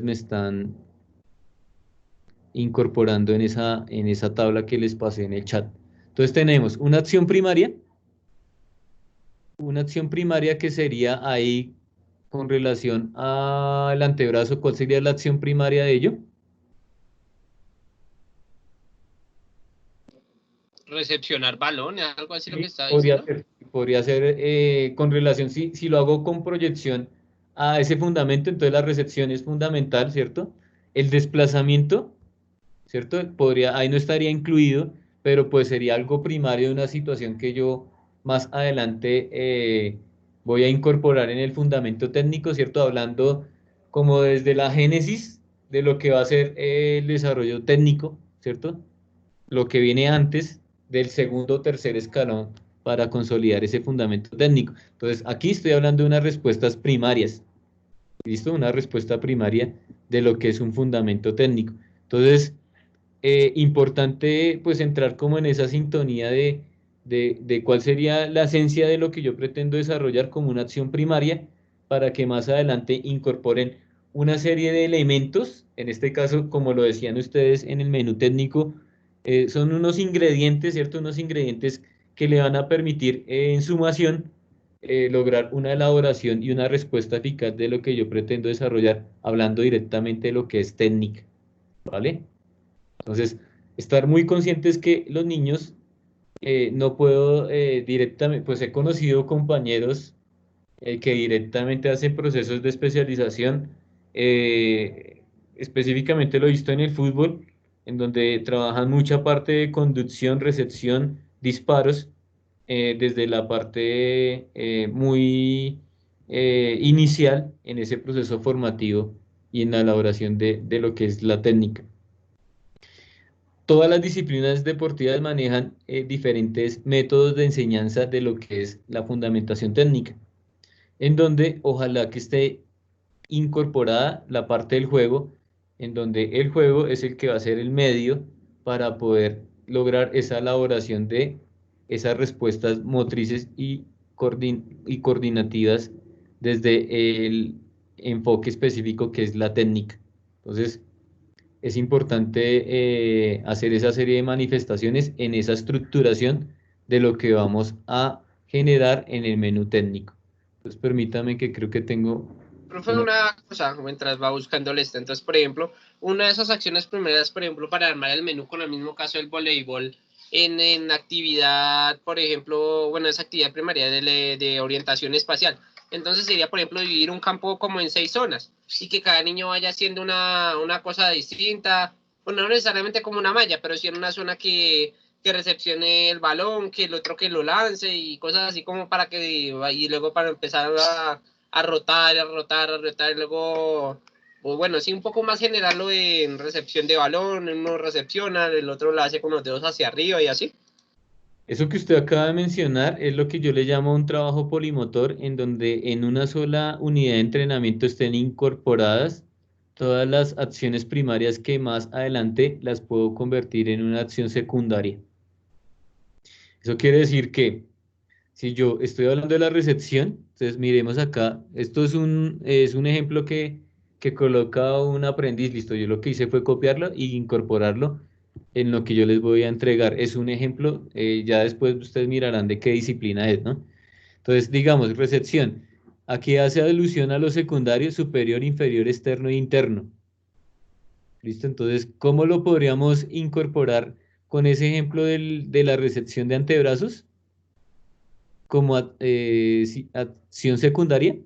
Speaker 1: me están incorporando en esa tabla que les pasé en el chat. Entonces tenemos una acción primaria que sería ahí con relación al antebrazo. ¿Cuál sería la acción primaria de ello?
Speaker 7: Recepcionar balones, algo así lo que
Speaker 1: Sí,
Speaker 7: está diciendo.
Speaker 1: podría ser con relación, si lo hago con proyección a ese fundamento, entonces la recepción es fundamental, ¿cierto? El desplazamiento, ¿cierto? Ahí no estaría incluido, pero pues sería algo primario de una situación que yo más adelante voy a incorporar en el fundamento técnico, ¿cierto? Hablando como desde la génesis de lo que va a ser el desarrollo técnico, ¿cierto? Lo que viene antes del segundo o tercer escalón para consolidar ese fundamento técnico. Entonces, aquí estoy hablando de unas respuestas primarias, ¿listo? Una respuesta primaria de lo que es un fundamento técnico. Entonces, importante pues entrar como en esa sintonía de cuál sería la esencia de lo que yo pretendo desarrollar como una acción primaria para que más adelante incorporen una serie de elementos, en este caso, como lo decían ustedes en el menú técnico, son unos ingredientes, ¿cierto? Unos ingredientes que le van a permitir en sumación lograr una elaboración y una respuesta eficaz de lo que yo pretendo desarrollar, hablando directamente de lo que es técnica, ¿vale? Entonces, estar muy conscientes que los niños, no puedo directamente, pues he conocido compañeros que directamente hacen procesos de especialización, específicamente lo he visto en el fútbol, en donde trabajan mucha parte de conducción, recepción, disparos, desde la parte muy inicial en ese proceso formativo y en la elaboración de lo que es la técnica. Todas las disciplinas deportivas manejan diferentes métodos de enseñanza de lo que es la fundamentación técnica, en donde ojalá que esté incorporada la parte del juego, en donde el juego es el que va a ser el medio para poder lograr esa elaboración de esas respuestas motrices y coordinativas desde el enfoque específico que es la técnica. Entonces, es importante hacer esa serie de manifestaciones en esa estructuración de lo que vamos a generar en el menú técnico. Entonces, permítame que creo que tengo...
Speaker 7: Profe, una cosa, mientras va buscando lista. Entonces, por ejemplo, una de esas acciones primeras, por ejemplo, para armar el menú con el mismo caso del voleibol, en actividad, por ejemplo, bueno, esa actividad primaria de orientación espacial. Entonces sería, por ejemplo, dividir un campo como en 6 zonas y que cada niño vaya haciendo una cosa distinta, bueno, no necesariamente como una malla, pero sí en una zona que recepcione el balón, que el otro que lo lance y cosas así como para que, y luego para empezar a rotar, y luego, pues bueno, sí, un poco más generarlo en recepción de balón, uno recepciona, el otro lo hace con los dedos hacia arriba y así.
Speaker 1: Eso que usted acaba de mencionar es lo que yo le llamo un trabajo polimotor, en donde en una sola unidad de entrenamiento estén incorporadas todas las acciones primarias que más adelante las puedo convertir en una acción secundaria. Eso quiere decir que si yo estoy hablando de la recepción, entonces miremos acá, esto es un ejemplo que coloca un aprendiz, listo, yo lo que hice fue copiarlo e incorporarlo en lo que yo les voy a entregar. Es un ejemplo, ya después ustedes mirarán de qué disciplina es, ¿no? Entonces, digamos, recepción, aquí hace alusión a los secundarios superior, inferior, externo e interno. ¿Listo? Entonces, ¿cómo lo podríamos incorporar con ese ejemplo de la recepción de antebrazos? Como acción secundaria,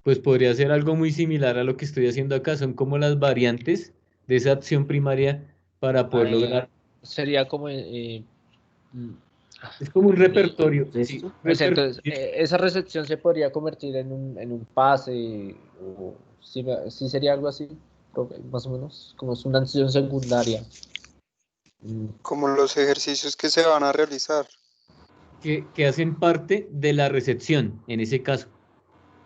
Speaker 1: pues podría ser algo muy similar a lo que estoy haciendo acá. Son como las variantes de esa acción primaria para poder lograr.
Speaker 2: Sería como...
Speaker 1: Es como un repertorio.
Speaker 6: ¿Es
Speaker 1: Sí,
Speaker 6: esto?
Speaker 2: o sea, entonces,
Speaker 1: repertorio.
Speaker 2: esa recepción se podría convertir en un pase, o sí sería algo así, más o menos, como es una acción secundaria.
Speaker 9: Como los ejercicios que se van a realizar.
Speaker 1: Que hacen parte de la recepción, en ese caso.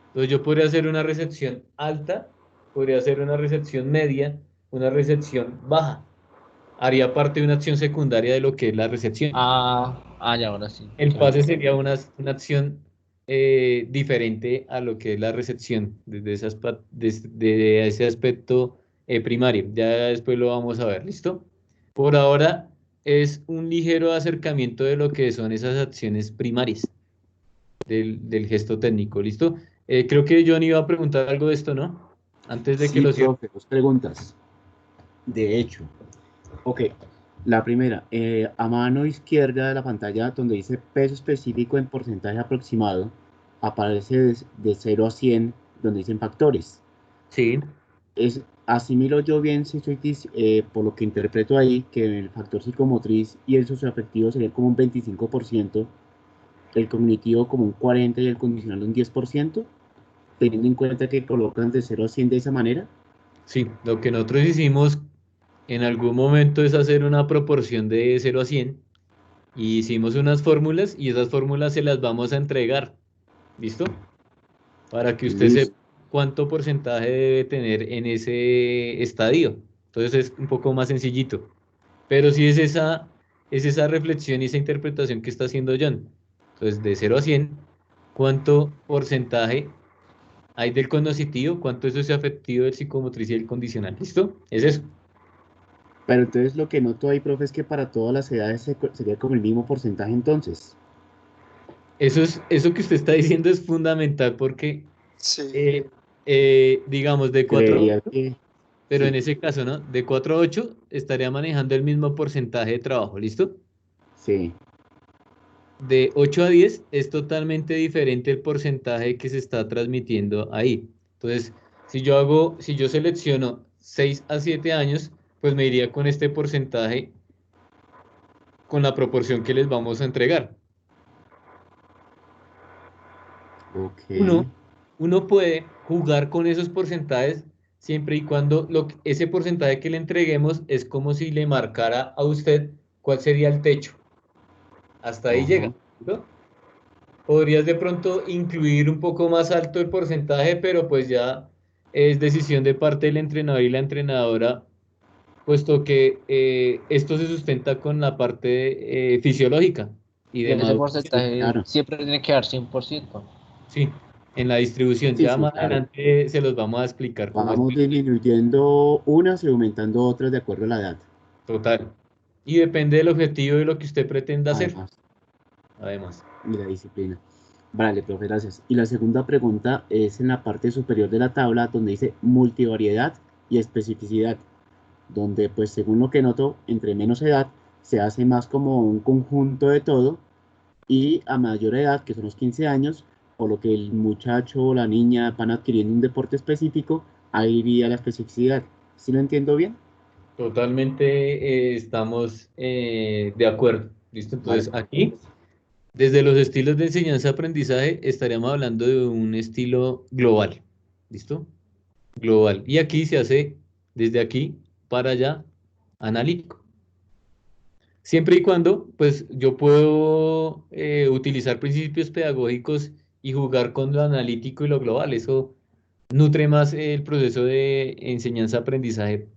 Speaker 1: Entonces yo podría hacer una recepción alta, podría hacer una recepción media, una recepción baja. Haría parte de una acción secundaria de lo que es la recepción.
Speaker 2: Ya, ahora sí.
Speaker 1: El
Speaker 2: Ya.
Speaker 1: pase sería una acción diferente a lo que es la recepción desde desde ese aspecto primario. Ya después lo vamos a ver, ¿listo? Por ahora es un ligero acercamiento de lo que son esas acciones primarias del gesto técnico, ¿listo? Creo que John iba a preguntar algo de esto, ¿no? Antes de que
Speaker 6: Sí,
Speaker 1: lo cierre.
Speaker 6: profe, 2 preguntas. De hecho, ok. La primera, a mano izquierda de la pantalla donde dice peso específico en porcentaje aproximado, aparece de 0 a 100 donde dicen factores.
Speaker 1: Sí.
Speaker 6: Asimilo yo bien, si por lo que interpreto ahí, que el factor psicomotriz y el socioafectivo sería como un 25%, el cognitivo como un 40% y el condicional un 10%, teniendo en cuenta que colocan de 0 a 100 de esa manera.
Speaker 1: Sí, lo que nosotros hicimos en algún momento es hacer una proporción de 0 a 100 y hicimos unas fórmulas y esas fórmulas se las vamos a entregar. ¿Listo? Para que usted sepa
Speaker 6: Listo.
Speaker 1: cuánto porcentaje debe tener en ese estadio. Entonces es un poco más sencillito. Pero sí es esa reflexión y esa interpretación que está haciendo John. Entonces, de 0 a 100, ¿cuánto porcentaje hay del cognoscitivo? ¿Cuánto es ese afectivo, del psicomotriz y el condicional? ¿Listo? Es eso.
Speaker 6: Pero entonces lo que noto ahí, profe, es que para todas las edades sería como el mismo porcentaje entonces.
Speaker 1: Eso que usted está diciendo es fundamental porque,
Speaker 9: Sí,
Speaker 1: digamos, de 4 a
Speaker 6: Creería
Speaker 1: 8,
Speaker 6: que
Speaker 1: pero en
Speaker 6: sí,
Speaker 1: ese caso, ¿no? De 4 a 8 estaría manejando el mismo porcentaje de trabajo, ¿listo?
Speaker 6: sí.
Speaker 1: De 8 a 10 es totalmente diferente el porcentaje que se está transmitiendo ahí. Entonces, si yo selecciono 6 a 7 años, pues me iría con este porcentaje, con la proporción que les vamos a entregar.
Speaker 6: Ok.
Speaker 1: Uno puede jugar con esos porcentajes siempre y cuando ese porcentaje que le entreguemos es como si le marcara a usted cuál sería el techo. Hasta ahí llega,
Speaker 6: Ajá.
Speaker 1: ¿no? Podrías de pronto incluir un poco más alto el porcentaje, pero pues ya es decisión de parte del entrenador y la entrenadora, puesto que esto se sustenta con la parte fisiológica y
Speaker 2: Y
Speaker 1: de
Speaker 2: ese
Speaker 1: maduración.
Speaker 6: Sí,
Speaker 2: porcentaje
Speaker 6: claro.
Speaker 2: siempre tiene que dar 100%.
Speaker 1: Sí, en la distribución.
Speaker 6: Sí,
Speaker 1: Ya
Speaker 6: sí,
Speaker 1: más
Speaker 6: claro.
Speaker 1: adelante se los vamos a explicar cómo es.
Speaker 6: Vamos disminuyendo unas y aumentando otras de acuerdo a la edad.
Speaker 1: Total. Y depende del objetivo de lo que usted pretenda hacer,
Speaker 6: Además,
Speaker 1: además.
Speaker 6: y la disciplina. Vale, profe, gracias. Y la segunda pregunta es en la parte superior de la tabla donde dice multivariedad y especificidad, donde pues según lo que noto, entre menos edad se hace más como un conjunto de todo y a mayor edad, que son los 15 años, por lo que el muchacho o la niña van adquiriendo un deporte específico, ahí iría la especificidad. ¿Sí lo entiendo bien?
Speaker 1: Totalmente estamos de acuerdo. ¿Listo?
Speaker 6: Vale,
Speaker 1: Entonces,
Speaker 6: profe,
Speaker 1: aquí,
Speaker 6: gracias.
Speaker 1: desde los estilos de enseñanza-aprendizaje, estaríamos hablando de un estilo global. ¿Listo? Global. Y aquí se hace desde aquí para allá analítico. Siempre y cuando, pues, yo puedo utilizar principios pedagógicos y jugar con lo analítico y lo global. Eso nutre más el proceso de enseñanza-aprendizaje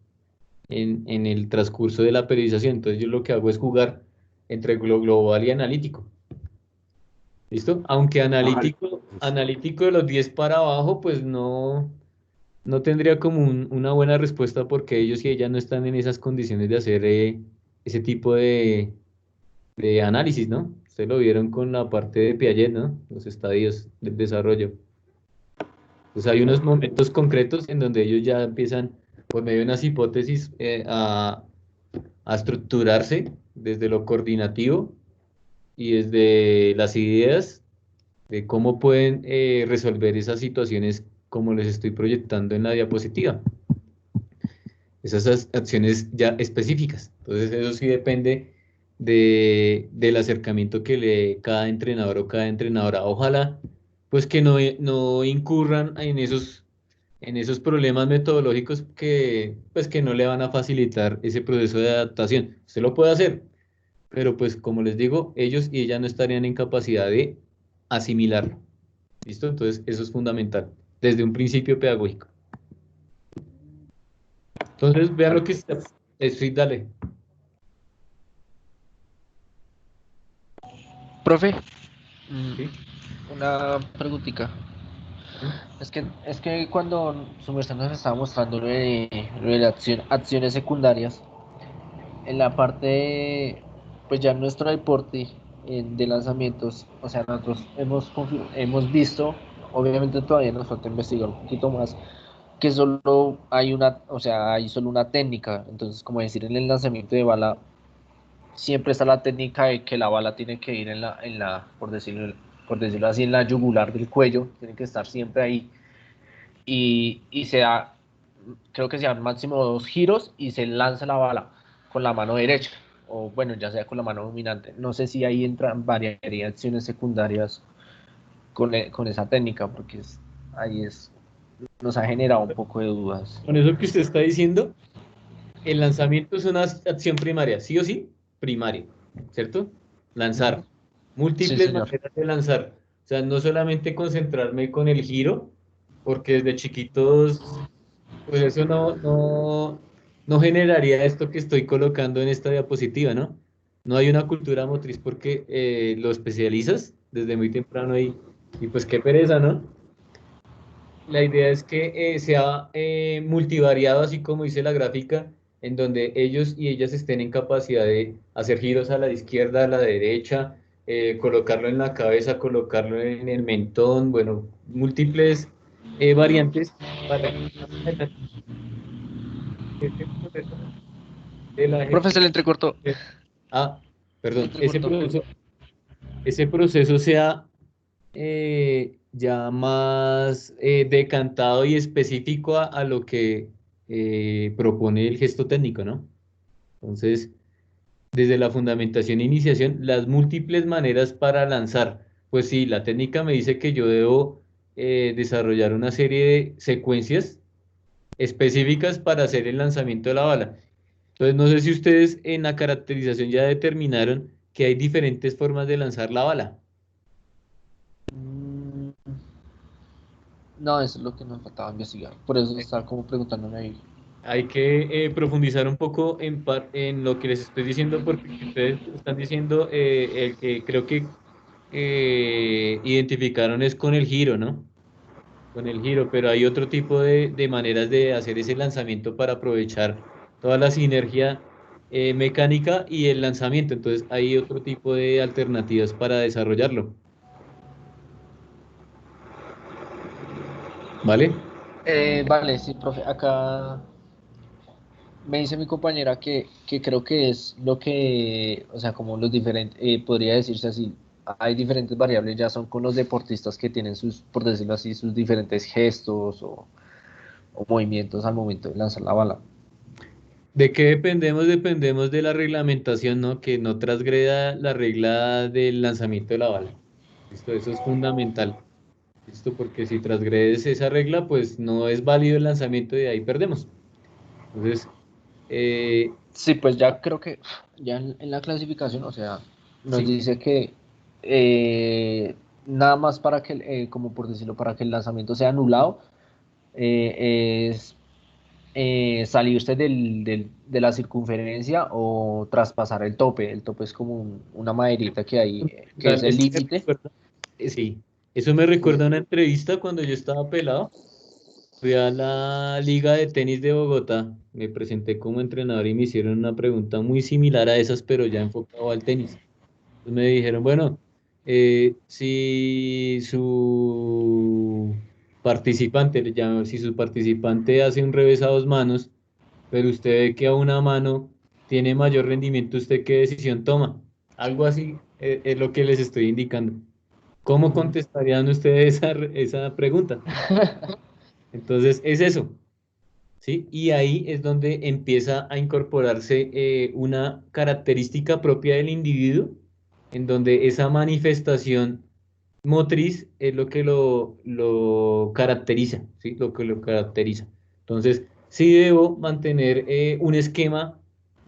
Speaker 1: en el transcurso de la periodización. Entonces yo lo que hago es jugar entre lo global y analítico. ¿Listo? Aunque
Speaker 6: Vale.
Speaker 1: analítico de los 10 para abajo, pues no tendría como una buena respuesta porque ellos y ellas no están en esas condiciones de hacer ese tipo de análisis, ¿no? Ustedes lo vieron con la parte de Piaget, ¿no? Los estadios del desarrollo. Entonces hay unos momentos concretos en donde ellos ya empiezan, por medio de unas hipótesis, a estructurarse desde lo coordinativo y desde las ideas de cómo pueden resolver esas situaciones como les estoy proyectando en la diapositiva. Esas acciones ya específicas. Entonces eso sí depende del acercamiento que le dé cada entrenador o cada entrenadora. Ojalá pues que no incurran en esos problemas metodológicos que pues que no le van a facilitar ese proceso de adaptación. Usted lo puede hacer, pero pues como les digo, ellos y ellas no estarían en capacidad de asimilarlo. ¿Listo? Entonces eso es fundamental, desde un principio pedagógico. Entonces vean lo que está. Sí, dale.
Speaker 2: Profe,
Speaker 1: ¿Sí?
Speaker 2: una preguntita.
Speaker 1: ¿Sí?
Speaker 2: Es que cuando su merced nos estaba mostrando lo de la acciones secundarias, en la parte, pues ya en nuestro deporte de lanzamientos, o sea, nosotros hemos visto, obviamente todavía nos falta investigar un poquito más, que solo hay una, o sea, hay solo una técnica. Entonces, como decir, en el lanzamiento de bala siempre está la técnica de que la bala tiene que ir por decirlo así, en la yugular del cuello, tiene que estar siempre ahí y se da creo que se llaman máximo 2 giros y se lanza la bala con la mano derecha, o bueno, ya sea con la mano dominante. No sé si ahí entran variaciones secundarias con esa técnica, porque nos ha generado un poco de dudas.
Speaker 1: Con eso que usted está diciendo, el lanzamiento es una acción primaria, sí o sí, primaria, ¿cierto? Lanzar. Múltiples maneras de lanzar. O sea, no solamente concentrarme con el giro, porque desde chiquitos, pues eso no generaría esto que estoy colocando en esta diapositiva, ¿no? No hay una cultura motriz porque lo especializas desde muy temprano y pues qué pereza, ¿no? La idea es que sea multivariado, así como dice la gráfica, en donde ellos y ellas estén en capacidad de hacer giros a la izquierda, a la derecha, colocarlo en la cabeza, colocarlo en el mentón, bueno, múltiples variantes para que ese proceso de la
Speaker 2: Profe, se le entrecortó.
Speaker 1: perdón, ese proceso sea ya más decantado y específico a lo que propone el gesto técnico, ¿no? Entonces, desde la fundamentación e iniciación, las múltiples maneras para lanzar. Pues sí, la técnica me dice que yo debo desarrollar una serie de secuencias específicas para hacer el lanzamiento de la bala. Entonces, no sé si ustedes en la caracterización ya determinaron que hay diferentes formas de lanzar la bala.
Speaker 2: No, eso es lo que nos faltaba investigar. Por eso estaba como preguntándome ahí.
Speaker 1: Hay que profundizar un poco en lo que les estoy diciendo, porque ustedes están diciendo, el que creo que identificaron es con el giro, ¿no? Con el giro, pero hay otro tipo de maneras de hacer ese lanzamiento para aprovechar toda la sinergia mecánica y el lanzamiento. Entonces hay otro tipo de alternativas para desarrollarlo. ¿Vale?
Speaker 2: Vale, sí, profe. Acá me dice mi compañera que creo que es lo que, o sea, como los diferentes, podría decirse así, hay diferentes variables, ya son con los deportistas que tienen sus, por decirlo así, sus diferentes gestos o movimientos al momento de lanzar la bala.
Speaker 1: ¿De qué dependemos? Dependemos de la reglamentación, ¿no? Que no transgreda la regla del lanzamiento de la bala. ¿Listo? Eso es fundamental. ¿Listo? Porque si transgredes esa regla, pues no es válido el lanzamiento y ahí perdemos. Entonces,
Speaker 2: sí, pues ya creo que ya en la clasificación, o sea, nos
Speaker 1: sí.
Speaker 2: dice que nada más para que, como por decirlo, para que el lanzamiento sea anulado, es salirse de la circunferencia o traspasar el tope. El tope es como una maderita que hay, que es el límite.
Speaker 1: Sí, eso me recuerda a una entrevista cuando yo estaba pelado. Fui a la Liga de Tenis de Bogotá, me presenté como entrenador y me hicieron una pregunta muy similar a esas, pero ya enfocado al tenis. Entonces me dijeron, bueno, si su participante, le llamo, si su participante hace un revés a 2 manos, pero usted ve que a una mano tiene mayor rendimiento, ¿usted qué decisión toma? Algo así es lo que les estoy indicando. ¿Cómo contestarían ustedes esa pregunta? Entonces, es eso, ¿sí? Y ahí es donde empieza a incorporarse una característica propia del individuo, en donde esa manifestación motriz es lo que lo caracteriza, ¿sí? Lo que lo caracteriza. Entonces, sí debo mantener un esquema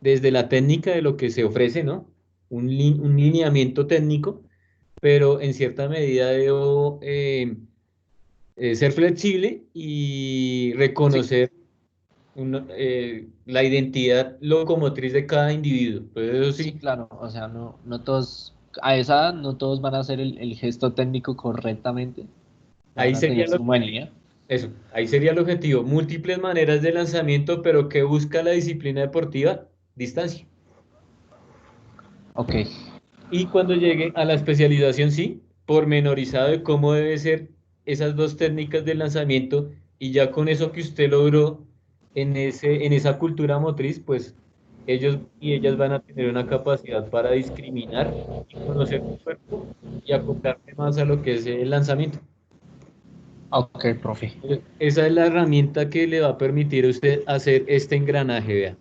Speaker 1: desde la técnica de lo que se ofrece, ¿no? Un lineamiento técnico, pero en cierta medida debo ser flexible y reconocer la identidad locomotriz de cada individuo. Pues eso
Speaker 2: Sí,
Speaker 1: sí,
Speaker 2: claro, o sea, no todos, a esa edad no todos van a hacer el gesto técnico correctamente,
Speaker 1: ahí
Speaker 2: van a
Speaker 1: sería
Speaker 2: tener su manía.
Speaker 1: eso, ahí sería el objetivo. Múltiples maneras de lanzamiento, pero que busca la disciplina deportiva, distancia.
Speaker 2: Ok,
Speaker 1: Y cuando llegue a la especialización, sí, pormenorizado de cómo debe ser esas dos técnicas de lanzamiento, y ya con eso que usted logró en esa cultura motriz, pues ellos y ellas van a tener una capacidad para discriminar y conocer su cuerpo y acoplarse más a lo que es el lanzamiento.
Speaker 2: Ok, profe.
Speaker 1: Esa es la herramienta que le va a permitir a usted hacer este engranaje, vea.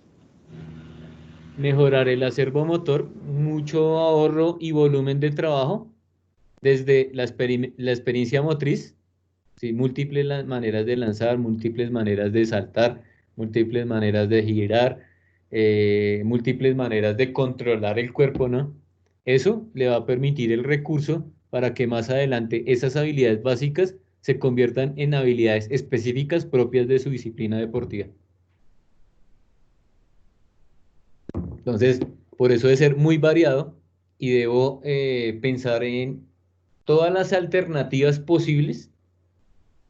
Speaker 1: Mejorar el acervo motor, mucho ahorro y volumen de trabajo desde la experiencia motriz, ¿sí? Múltiples maneras de lanzar, múltiples maneras de saltar, múltiples maneras de girar, múltiples maneras de controlar el cuerpo, ¿no? Eso le va a permitir el recurso para que más adelante esas habilidades básicas se conviertan en habilidades específicas propias de su disciplina deportiva. Entonces, por eso debe ser muy variado y debo pensar en todas las alternativas posibles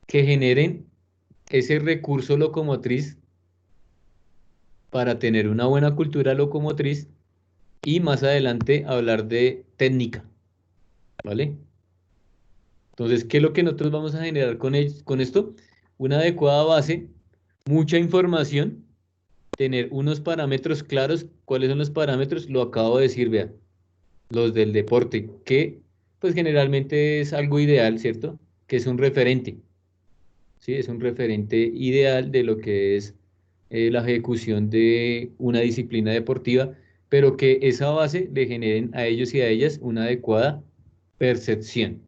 Speaker 1: que generen ese recurso locomotriz para tener una buena cultura locomotriz y más adelante hablar de técnica, ¿vale? Entonces, ¿qué es lo que nosotros vamos a generar con esto? Una adecuada base, mucha información, tener unos parámetros claros. ¿Cuáles son los parámetros? Lo acabo de decir, vean, los del deporte, que pues generalmente es algo ideal, ¿cierto? Que es un referente, ¿sí? Es un referente ideal de lo que es la ejecución de una disciplina deportiva, pero que esa base le generen a ellos y a ellas una adecuada percepción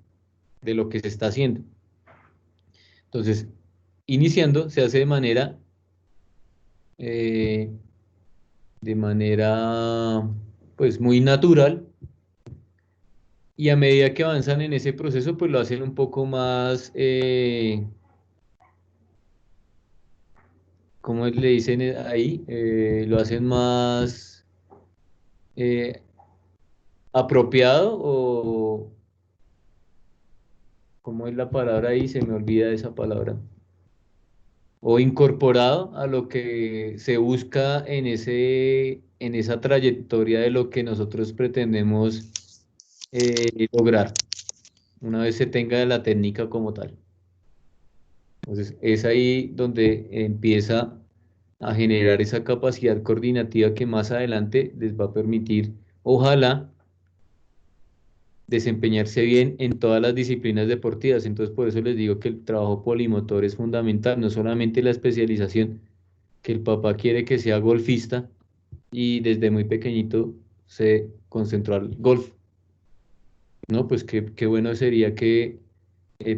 Speaker 1: de lo que se está haciendo. Entonces, iniciando, se hace eh, de manera pues muy natural, y a medida que avanzan en ese proceso, pues lo hacen un poco más, ¿cómo le dicen ahí? Lo hacen más eh, apropiado, o ¿cómo es la palabra ahí? Se me olvida esa palabra. O incorporado a lo que se busca en esa trayectoria de lo que nosotros pretendemos lograr, una vez se tenga la técnica como tal. Entonces, es ahí donde empieza a generar esa capacidad coordinativa que más adelante les va a permitir, ojalá, desempeñarse bien en todas las disciplinas deportivas. Entonces, por eso les digo que el trabajo polimotor es fundamental, no solamente la especialización, que el papá quiere que sea golfista y desde muy pequeñito se concentró al golf. No, pues qué bueno sería que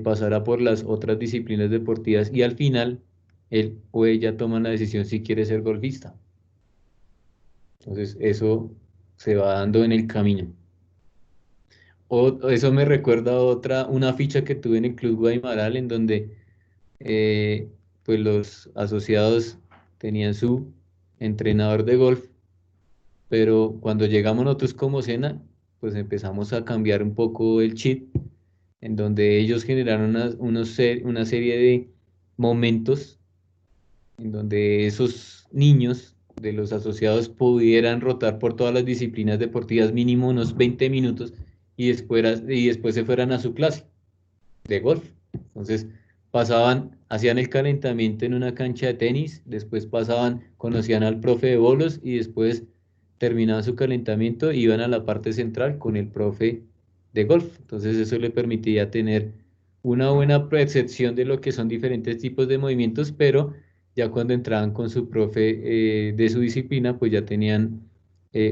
Speaker 1: pasara por las otras disciplinas deportivas y al final él o ella toman la decisión si quiere ser golfista. Entonces, eso se va dando en el camino. Eso me recuerda a una ficha que tuve en el Club Guaymaral, en donde pues los asociados tenían su entrenador de golf, pero cuando llegamos nosotros como Sena, pues empezamos a cambiar un poco el chip, en donde ellos generaron una serie de momentos en donde esos niños de los asociados pudieran rotar por todas las disciplinas deportivas mínimo unos 20 minutos y después se fueran a su clase de golf. Entonces hacían el calentamiento en una cancha de tenis, después pasaban, conocían al profe de bolos y después terminaban su calentamiento y iban a la parte central con el profe de golf. Entonces eso le permitía tener una buena percepción de lo que son diferentes tipos de movimientos, pero ya cuando entraban con su profe de su disciplina, pues ya tenían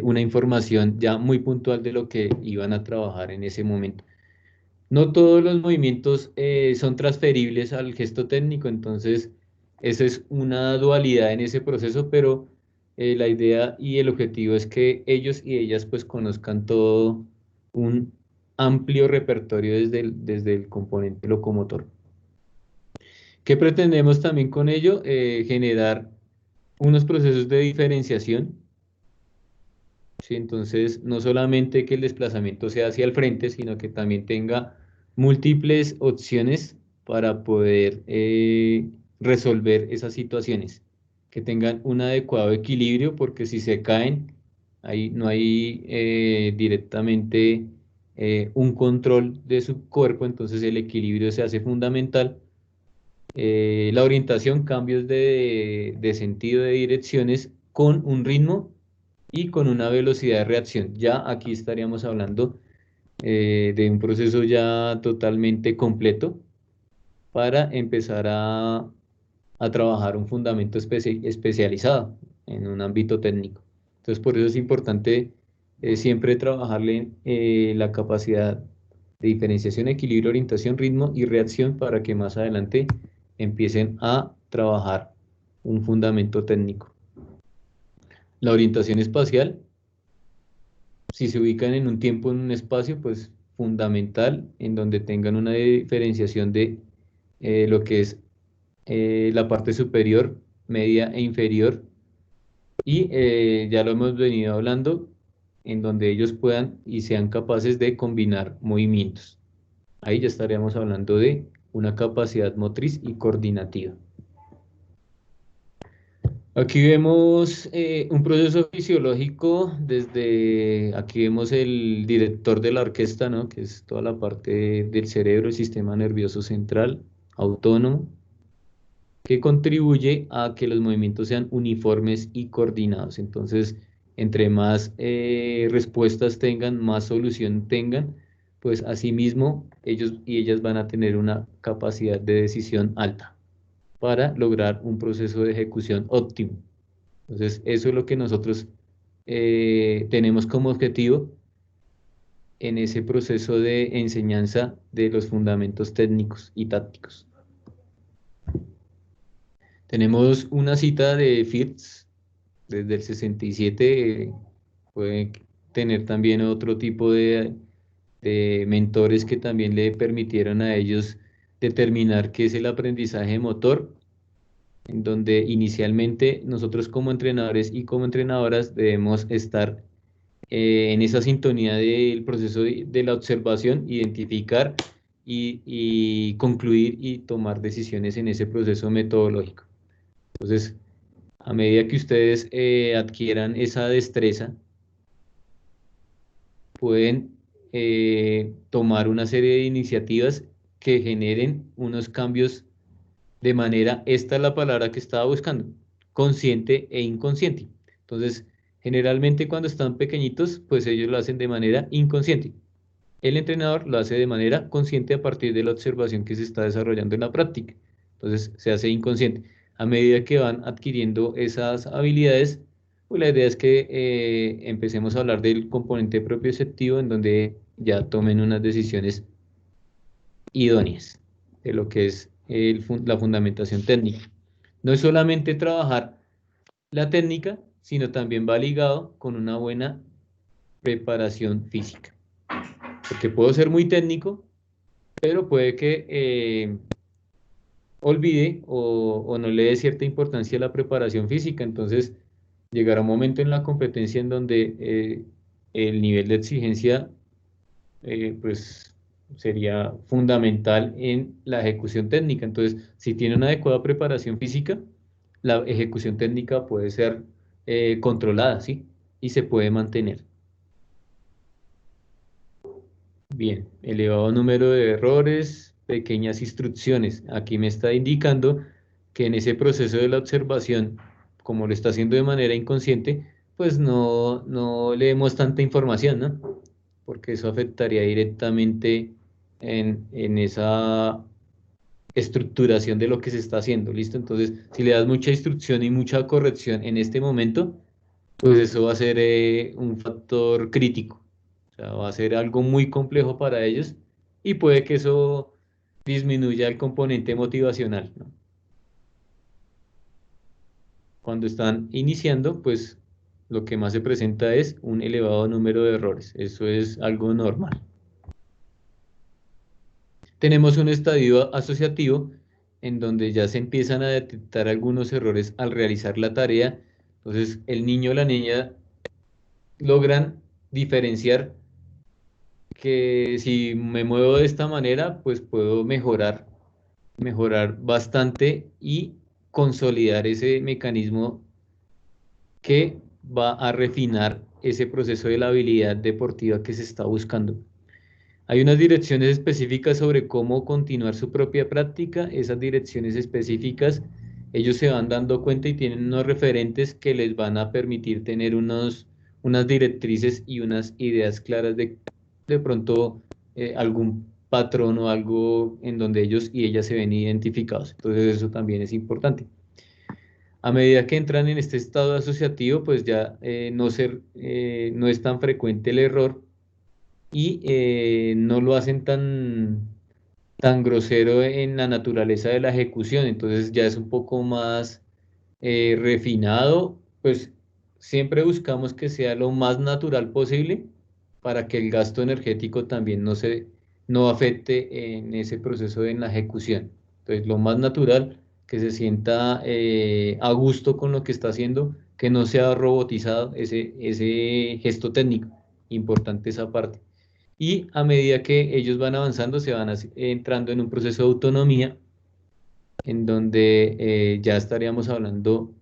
Speaker 1: una información ya muy puntual de lo que iban a trabajar en ese momento. No todos los movimientos son transferibles al gesto técnico, entonces esa es una dualidad en ese proceso, pero la idea y el objetivo es que ellos y ellas pues conozcan todo un amplio repertorio desde el componente locomotor. ¿Qué pretendemos también con ello? Generar unos procesos de diferenciación, ¿sí? Entonces, no solamente que el desplazamiento sea hacia el frente, sino que también tenga múltiples opciones para poder resolver esas situaciones, que tengan un adecuado equilibrio, porque si se caen, ahí no hay directamente un control de su cuerpo, entonces el equilibrio se hace fundamental. La orientación, cambios de sentido de direcciones con un ritmo y con una velocidad de reacción. Ya aquí estaríamos hablando de un proceso ya totalmente completo para empezar a trabajar un fundamento especializado en un ámbito técnico. Entonces, por eso es importante siempre trabajarle la capacidad de diferenciación, equilibrio, orientación, ritmo y reacción para que más adelante empiecen a trabajar un fundamento técnico. La orientación espacial, si se ubican en un tiempo, en un espacio, pues fundamental, en donde tengan una diferenciación de lo que es la parte superior, media e inferior, y ya lo hemos venido hablando, en donde ellos puedan y sean capaces de combinar movimientos. Ahí ya estaríamos hablando de una capacidad motriz y coordinativa. Aquí vemos un proceso fisiológico. Desde aquí vemos el director de la orquesta, ¿no? Que es toda la parte del cerebro, el sistema nervioso central, autónomo, que contribuye a que los movimientos sean uniformes y coordinados. Entonces, entre más respuestas tengan, más solución tengan, pues asimismo ellos y ellas van a tener una capacidad de decisión alta para lograr un proceso de ejecución óptimo. Entonces, eso es lo que nosotros tenemos como objetivo en ese proceso de enseñanza de los fundamentos técnicos y tácticos. Tenemos una cita de Fitz desde el 67, puede tener también otro tipo de mentores que también le permitieron a ellos determinar qué es el aprendizaje motor, en donde inicialmente nosotros como entrenadores y como entrenadoras debemos estar en esa sintonía del proceso de la observación, identificar y concluir y tomar decisiones en ese proceso metodológico. Entonces, a medida que ustedes adquieran esa destreza, pueden tomar una serie de iniciativas que generen unos cambios de manera, esta es la palabra que estaba buscando, consciente e inconsciente. Entonces, generalmente cuando están pequeñitos, pues ellos lo hacen de manera inconsciente. El entrenador lo hace de manera consciente a partir de la observación que se está desarrollando en la práctica. Entonces, se hace inconsciente. A medida que van adquiriendo esas habilidades, pues la idea es que empecemos a hablar del componente propioceptivo, en donde ya tomen unas decisiones idóneas de lo que es la fundamentación técnica. No es solamente trabajar la técnica, sino también va ligado con una buena preparación física. Porque puedo ser muy técnico, pero puede que olvide o no le dé cierta importancia a la preparación física. Entonces, llegará un momento en la competencia en donde el nivel de exigencia pues sería fundamental en la ejecución técnica. Entonces, si tiene una adecuada preparación física, la ejecución técnica puede ser controlada, ¿sí? Y se puede mantener. Bien, elevado número de errores, pequeñas instrucciones. Aquí me está indicando que en ese proceso de la observación, como lo está haciendo de manera inconsciente, pues no leemos tanta información, ¿no? Porque eso afectaría directamente en esa estructuración de lo que se está haciendo, ¿listo? Entonces, si le das mucha instrucción y mucha corrección en este momento, pues eso va a ser un factor crítico. O sea, va a ser algo muy complejo para ellos y puede que eso disminuya el componente motivacional, ¿no? Cuando están iniciando, pues lo que más se presenta es un elevado número de errores. Eso es algo normal. Tenemos un estadio asociativo en donde ya se empiezan a detectar algunos errores al realizar la tarea. Entonces, el niño o la niña logran diferenciar que si me muevo de esta manera, pues puedo mejorar bastante y consolidar ese mecanismo que va a refinar ese proceso de la habilidad deportiva que se está buscando. Hay unas direcciones específicas sobre cómo continuar su propia práctica. Esas direcciones específicas, ellos se van dando cuenta y tienen unos referentes que les van a permitir tener unas directrices y unas ideas claras de pronto algún patrón o algo en donde ellos y ellas se ven identificados. Entonces eso también es importante. A medida que entran en este estado asociativo, pues ya no es tan frecuente el error y no lo hacen tan grosero en la naturaleza de la ejecución, entonces ya es un poco más refinado, pues siempre buscamos que sea lo más natural posible para que el gasto energético también no afecte en ese proceso en la ejecución. Entonces, lo más natural, que se sienta a gusto con lo que está haciendo, que no sea robotizado ese gesto técnico. Importante esa parte. Y a medida que ellos van avanzando, se van entrando en un proceso de autonomía, en donde ya estaríamos hablando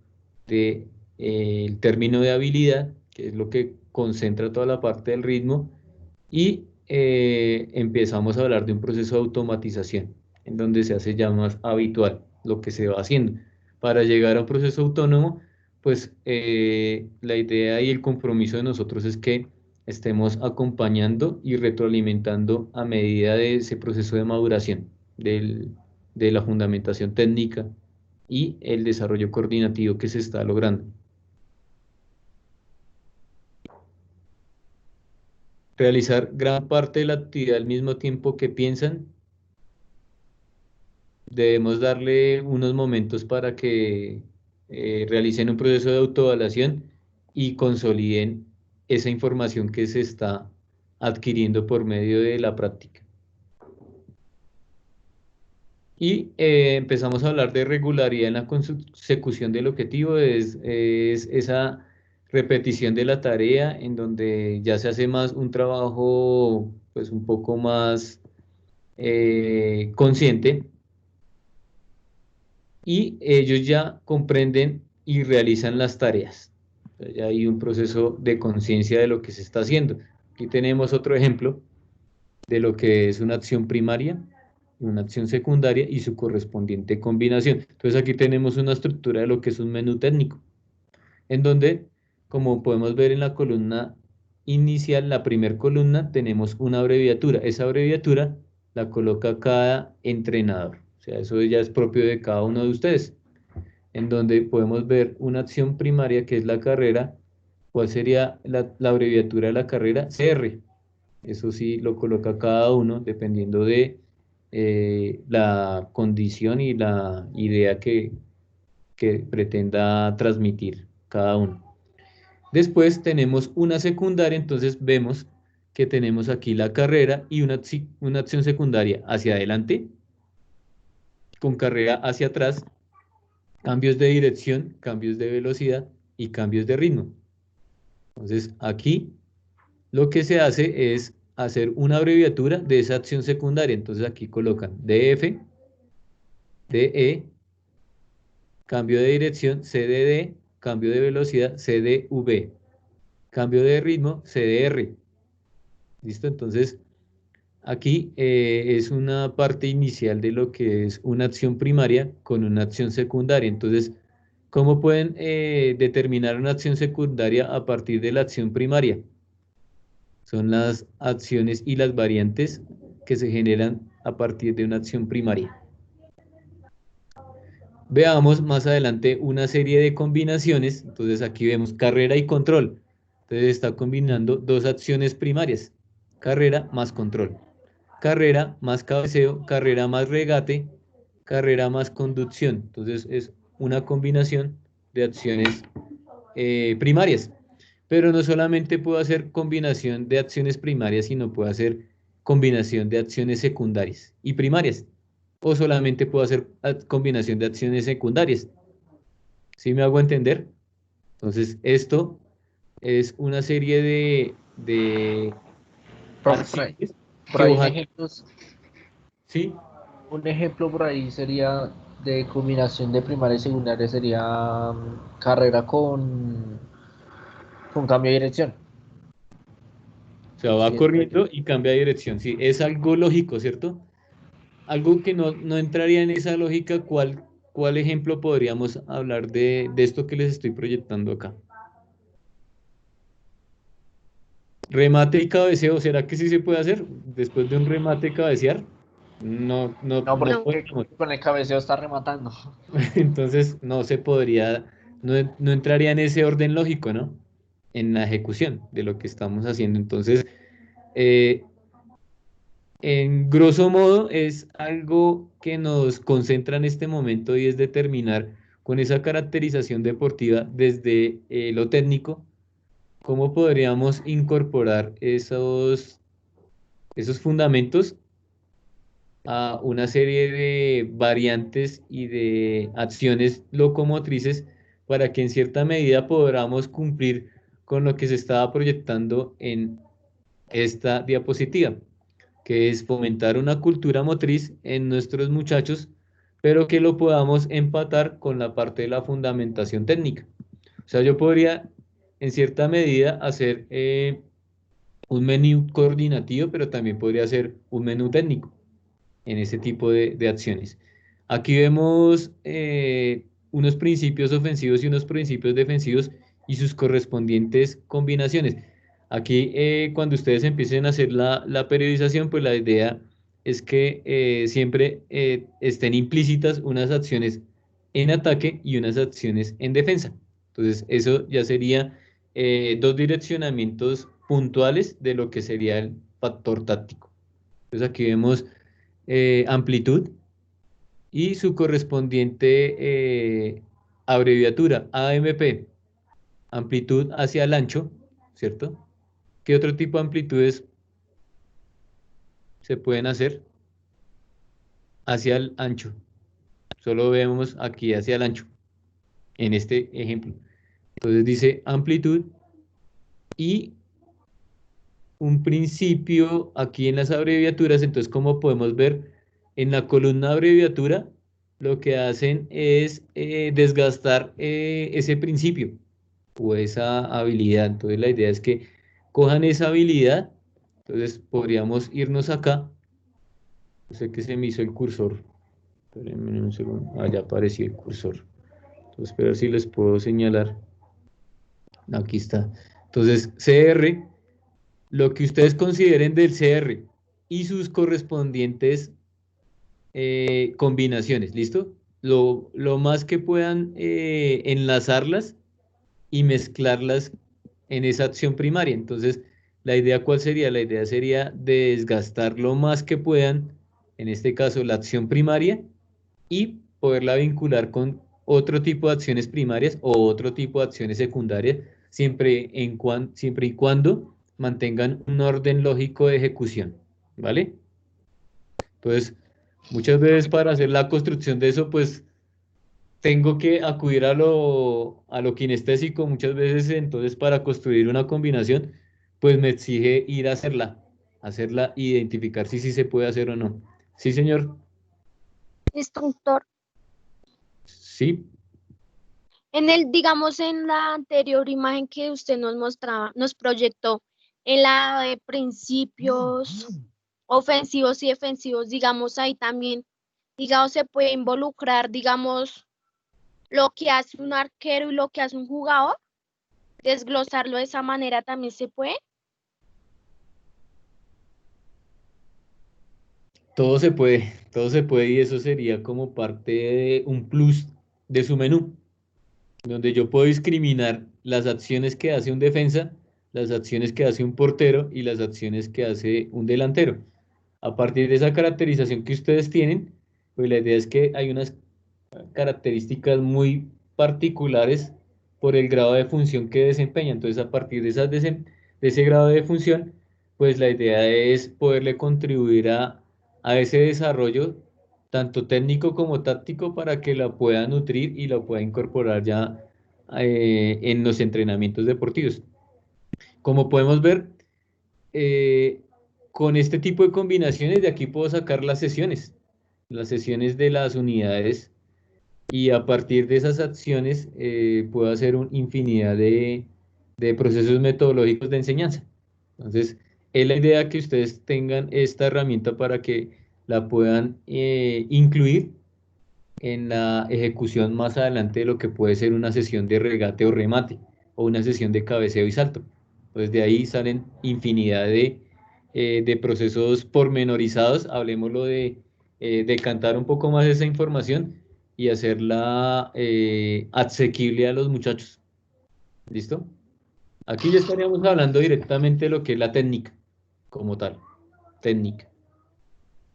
Speaker 1: de el término de habilidad, que es lo que concentra toda la parte del ritmo, y empezamos a hablar de un proceso de automatización, en donde se hace ya más habitual lo que se va haciendo. Para llegar a un proceso autónomo, pues la idea y el compromiso de nosotros es que estemos acompañando y retroalimentando a medida de ese proceso de maduración de la fundamentación técnica y el desarrollo coordinativo que se está logrando. Realizar gran parte de la actividad al mismo tiempo que piensan. Debemos darle unos momentos para que realicen un proceso de autoevaluación y consoliden esa información que se está adquiriendo por medio de la práctica. Y empezamos a hablar de regularidad en la consecución del objetivo, es esa repetición de la tarea en donde ya se hace más un trabajo pues un poco más consciente y ellos ya comprenden y realizan las tareas. Ya hay un proceso de conciencia de lo que se está haciendo. Aquí tenemos otro ejemplo de lo que es una acción primaria, una acción secundaria y su correspondiente combinación. Entonces aquí tenemos una estructura de lo que es un menú técnico, en donde, como podemos ver en la columna inicial, la primera columna, tenemos una abreviatura. Esa abreviatura la coloca cada entrenador. O sea, eso ya es propio de cada uno de ustedes, en donde podemos ver una acción primaria que es la carrera. ¿Cuál sería la abreviatura de la carrera? CR. Eso sí lo coloca cada uno dependiendo de la condición y la idea que pretenda transmitir cada uno. Después tenemos una secundaria, entonces vemos que tenemos aquí la carrera y una acción secundaria hacia adelante, con carrera hacia atrás, cambios de dirección, cambios de velocidad y cambios de ritmo. Entonces aquí lo que se hace es hacer una abreviatura de esa acción secundaria. Entonces aquí colocan DF, DE, cambio de dirección, CDD, cambio de velocidad, CDV, cambio de ritmo, CDR. ¿Listo? Entonces aquí es una parte inicial de lo que es una acción primaria con una acción secundaria. Entonces, ¿cómo pueden determinar una acción secundaria a partir de la acción primaria? Son las acciones y las variantes que se generan a partir de una acción primaria. Veamos más adelante una serie de combinaciones. Entonces aquí vemos carrera y control. Entonces está combinando dos acciones primarias. Carrera más control. Carrera más cabeceo, carrera más regate, carrera más conducción. Entonces es una combinación de acciones primarias. Pero no solamente puedo hacer combinación de acciones primarias, sino puedo hacer combinación de acciones secundarias y primarias. O solamente puedo hacer combinación de acciones secundarias. ¿Sí me hago entender? Entonces, esto es una serie de acciones
Speaker 2: por
Speaker 1: que
Speaker 2: ahí
Speaker 1: ojalá...
Speaker 2: ejemplos,
Speaker 1: ¿Sí?
Speaker 2: un ejemplo por ahí sería de combinación de primaria y secundaria sería carrera con cambio de dirección.
Speaker 1: O sea, va
Speaker 2: Sí,
Speaker 1: corriendo y cambia de dirección. Sí, es algo lógico, ¿cierto? Algo que no entraría en esa lógica, ¿cuál ejemplo podríamos hablar de esto que les estoy proyectando acá? Remate y cabeceo, ¿será que sí se puede hacer? Después de un remate cabecear, no, no,
Speaker 2: No,
Speaker 1: no
Speaker 2: porque
Speaker 1: podemos.
Speaker 2: con el cabeceo está rematando.
Speaker 1: Entonces no se podría, no entraría en ese orden lógico, ¿no? En la ejecución de lo que estamos haciendo. Entonces, eh, en grosso modo, es algo que nos concentra en este momento y es determinar con esa caracterización deportiva desde lo técnico, cómo podríamos incorporar esos fundamentos a una serie de variantes y de acciones locomotrices para que en cierta medida podamos cumplir con lo que se estaba proyectando en esta diapositiva, que es fomentar una cultura motriz en nuestros muchachos, pero que lo podamos empatar con la parte de la fundamentación técnica. O sea, yo podría en cierta medida hacer un menú coordinativo, pero también podría hacer un menú técnico en ese tipo de acciones. Aquí vemos unos principios ofensivos y unos principios defensivos y sus correspondientes combinaciones. Aquí, cuando ustedes empiecen a hacer la periodización, pues la idea es que siempre estén implícitas unas acciones en ataque y unas acciones en defensa. Entonces, eso ya sería dos direccionamientos puntuales de lo que sería el factor táctico. Entonces, aquí vemos amplitud y su correspondiente abreviatura, AMP, amplitud hacia el ancho, ¿cierto? ¿Qué otro tipo de amplitudes se pueden hacer? Hacia el ancho. Solo vemos aquí hacia el ancho, en este ejemplo. Entonces dice amplitud y un principio aquí en las abreviaturas. Entonces, como podemos ver en la columna abreviatura, lo que hacen es desgastar ese principio o esa habilidad. Entonces, la idea es que cojan esa habilidad. Entonces, podríamos irnos acá. No sé que se me hizo el cursor. Espérenme un segundo. Ah, ya apareció el cursor. Entonces, espero si les puedo señalar. Aquí está. Entonces, CR, lo que ustedes consideren del CR y sus correspondientes combinaciones, ¿listo? Lo más que puedan enlazarlas y mezclarlas en esa acción primaria. Entonces, ¿la idea cuál sería? La idea sería desgastar lo más que puedan, en este caso la acción primaria, y poderla vincular con otro tipo de acciones primarias o otro tipo de acciones secundarias, siempre y cuando mantengan un orden lógico de ejecución, ¿vale? Entonces, muchas veces para hacer la construcción de eso, pues tengo que acudir a lo kinestésico muchas veces, entonces para construir una combinación, pues me exige ir a hacerla, identificar si sí se puede hacer o no. Sí, señor.
Speaker 3: Instructor.
Speaker 1: Sí.
Speaker 3: Digamos, en la anterior imagen que usted nos mostraba, nos proyectó en la de principios ofensivos y defensivos, digamos, ahí también, digamos, se puede involucrar, digamos, lo que hace un arquero y lo que hace un jugador, desglosarlo de esa manera también se puede.
Speaker 1: Todo se puede y eso sería como parte de un plus de su menú, donde yo puedo discriminar las acciones que hace un defensa, las acciones que hace un portero y las acciones que hace un delantero. A partir de esa caracterización que ustedes tienen, pues la idea es que hay unas características muy particulares por el grado de función que desempeña. Entonces, a partir de ese grado de función, pues la idea es poderle contribuir a ese desarrollo, tanto técnico como táctico, para que la pueda nutrir y la pueda incorporar ya en los entrenamientos deportivos. Como podemos ver, eh, con este tipo de combinaciones de aquí puedo sacar las sesiones de las unidades y a partir de esas acciones puedo hacer una infinidad de procesos metodológicos de enseñanza. Entonces, es la idea que ustedes tengan esta herramienta para que la puedan incluir en la ejecución más adelante de lo que puede ser una sesión de regate o remate o una sesión de cabeceo y salto. Entonces de ahí salen infinidad de procesos pormenorizados, hablemoslo de decantar un poco más esa información y hacerla asequible a los muchachos. ¿Listo? Aquí ya estaríamos hablando directamente de lo que es la técnica, como tal, técnica.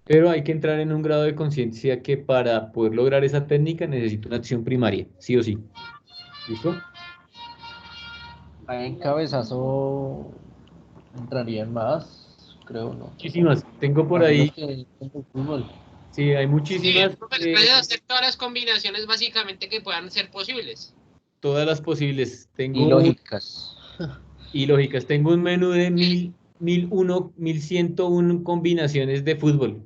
Speaker 1: Pero hay que entrar en un grado de conciencia que para poder lograr esa técnica necesito una acción primaria, sí o sí. ¿Listo?
Speaker 2: Ahí en cabezazo entrarían más, creo, ¿no?
Speaker 1: Muchísimas. Tengo por
Speaker 2: Más de
Speaker 1: ahí,
Speaker 2: los que en el fútbol.
Speaker 1: sí, hay
Speaker 7: Sí,
Speaker 1: muchísimas,
Speaker 7: profe, se pueden hacer todas las combinaciones básicamente que puedan ser posibles.
Speaker 1: todas las posibles.
Speaker 2: Y lógicas.
Speaker 1: Y lógicas. Tengo un menú de 1001, 1101 combinaciones de fútbol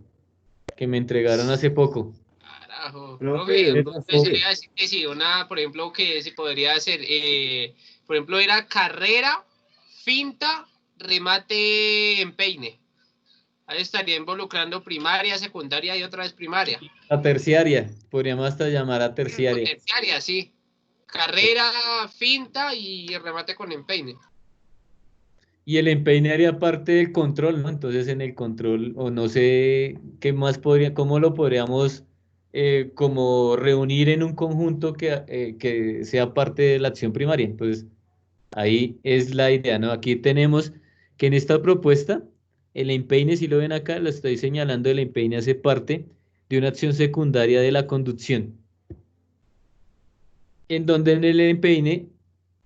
Speaker 1: que me entregaron hace poco.
Speaker 7: Carajo,
Speaker 6: Profe,
Speaker 7: profe,
Speaker 6: profe,
Speaker 7: entonces sería decir que sí, por ejemplo, que se podría hacer, por ejemplo, era carrera, finta, remate, empeine. Ahí estaría involucrando primaria, secundaria y otra vez primaria.
Speaker 1: La terciaria, podríamos hasta llamar a
Speaker 7: O
Speaker 1: terciaria.
Speaker 7: terciaria, sí. Carrera, finta y remate con empeine.
Speaker 1: Y el empeine haría parte del control, ¿no? Entonces en el control, o no sé qué más podría, cómo lo podríamos como reunir en un conjunto que sea parte de la acción primaria. Entonces ahí es la idea, ¿no? Aquí tenemos que en esta propuesta, el empeine, si lo ven acá, lo estoy señalando, el empeine hace parte de una acción secundaria de la conducción, en donde en el empeine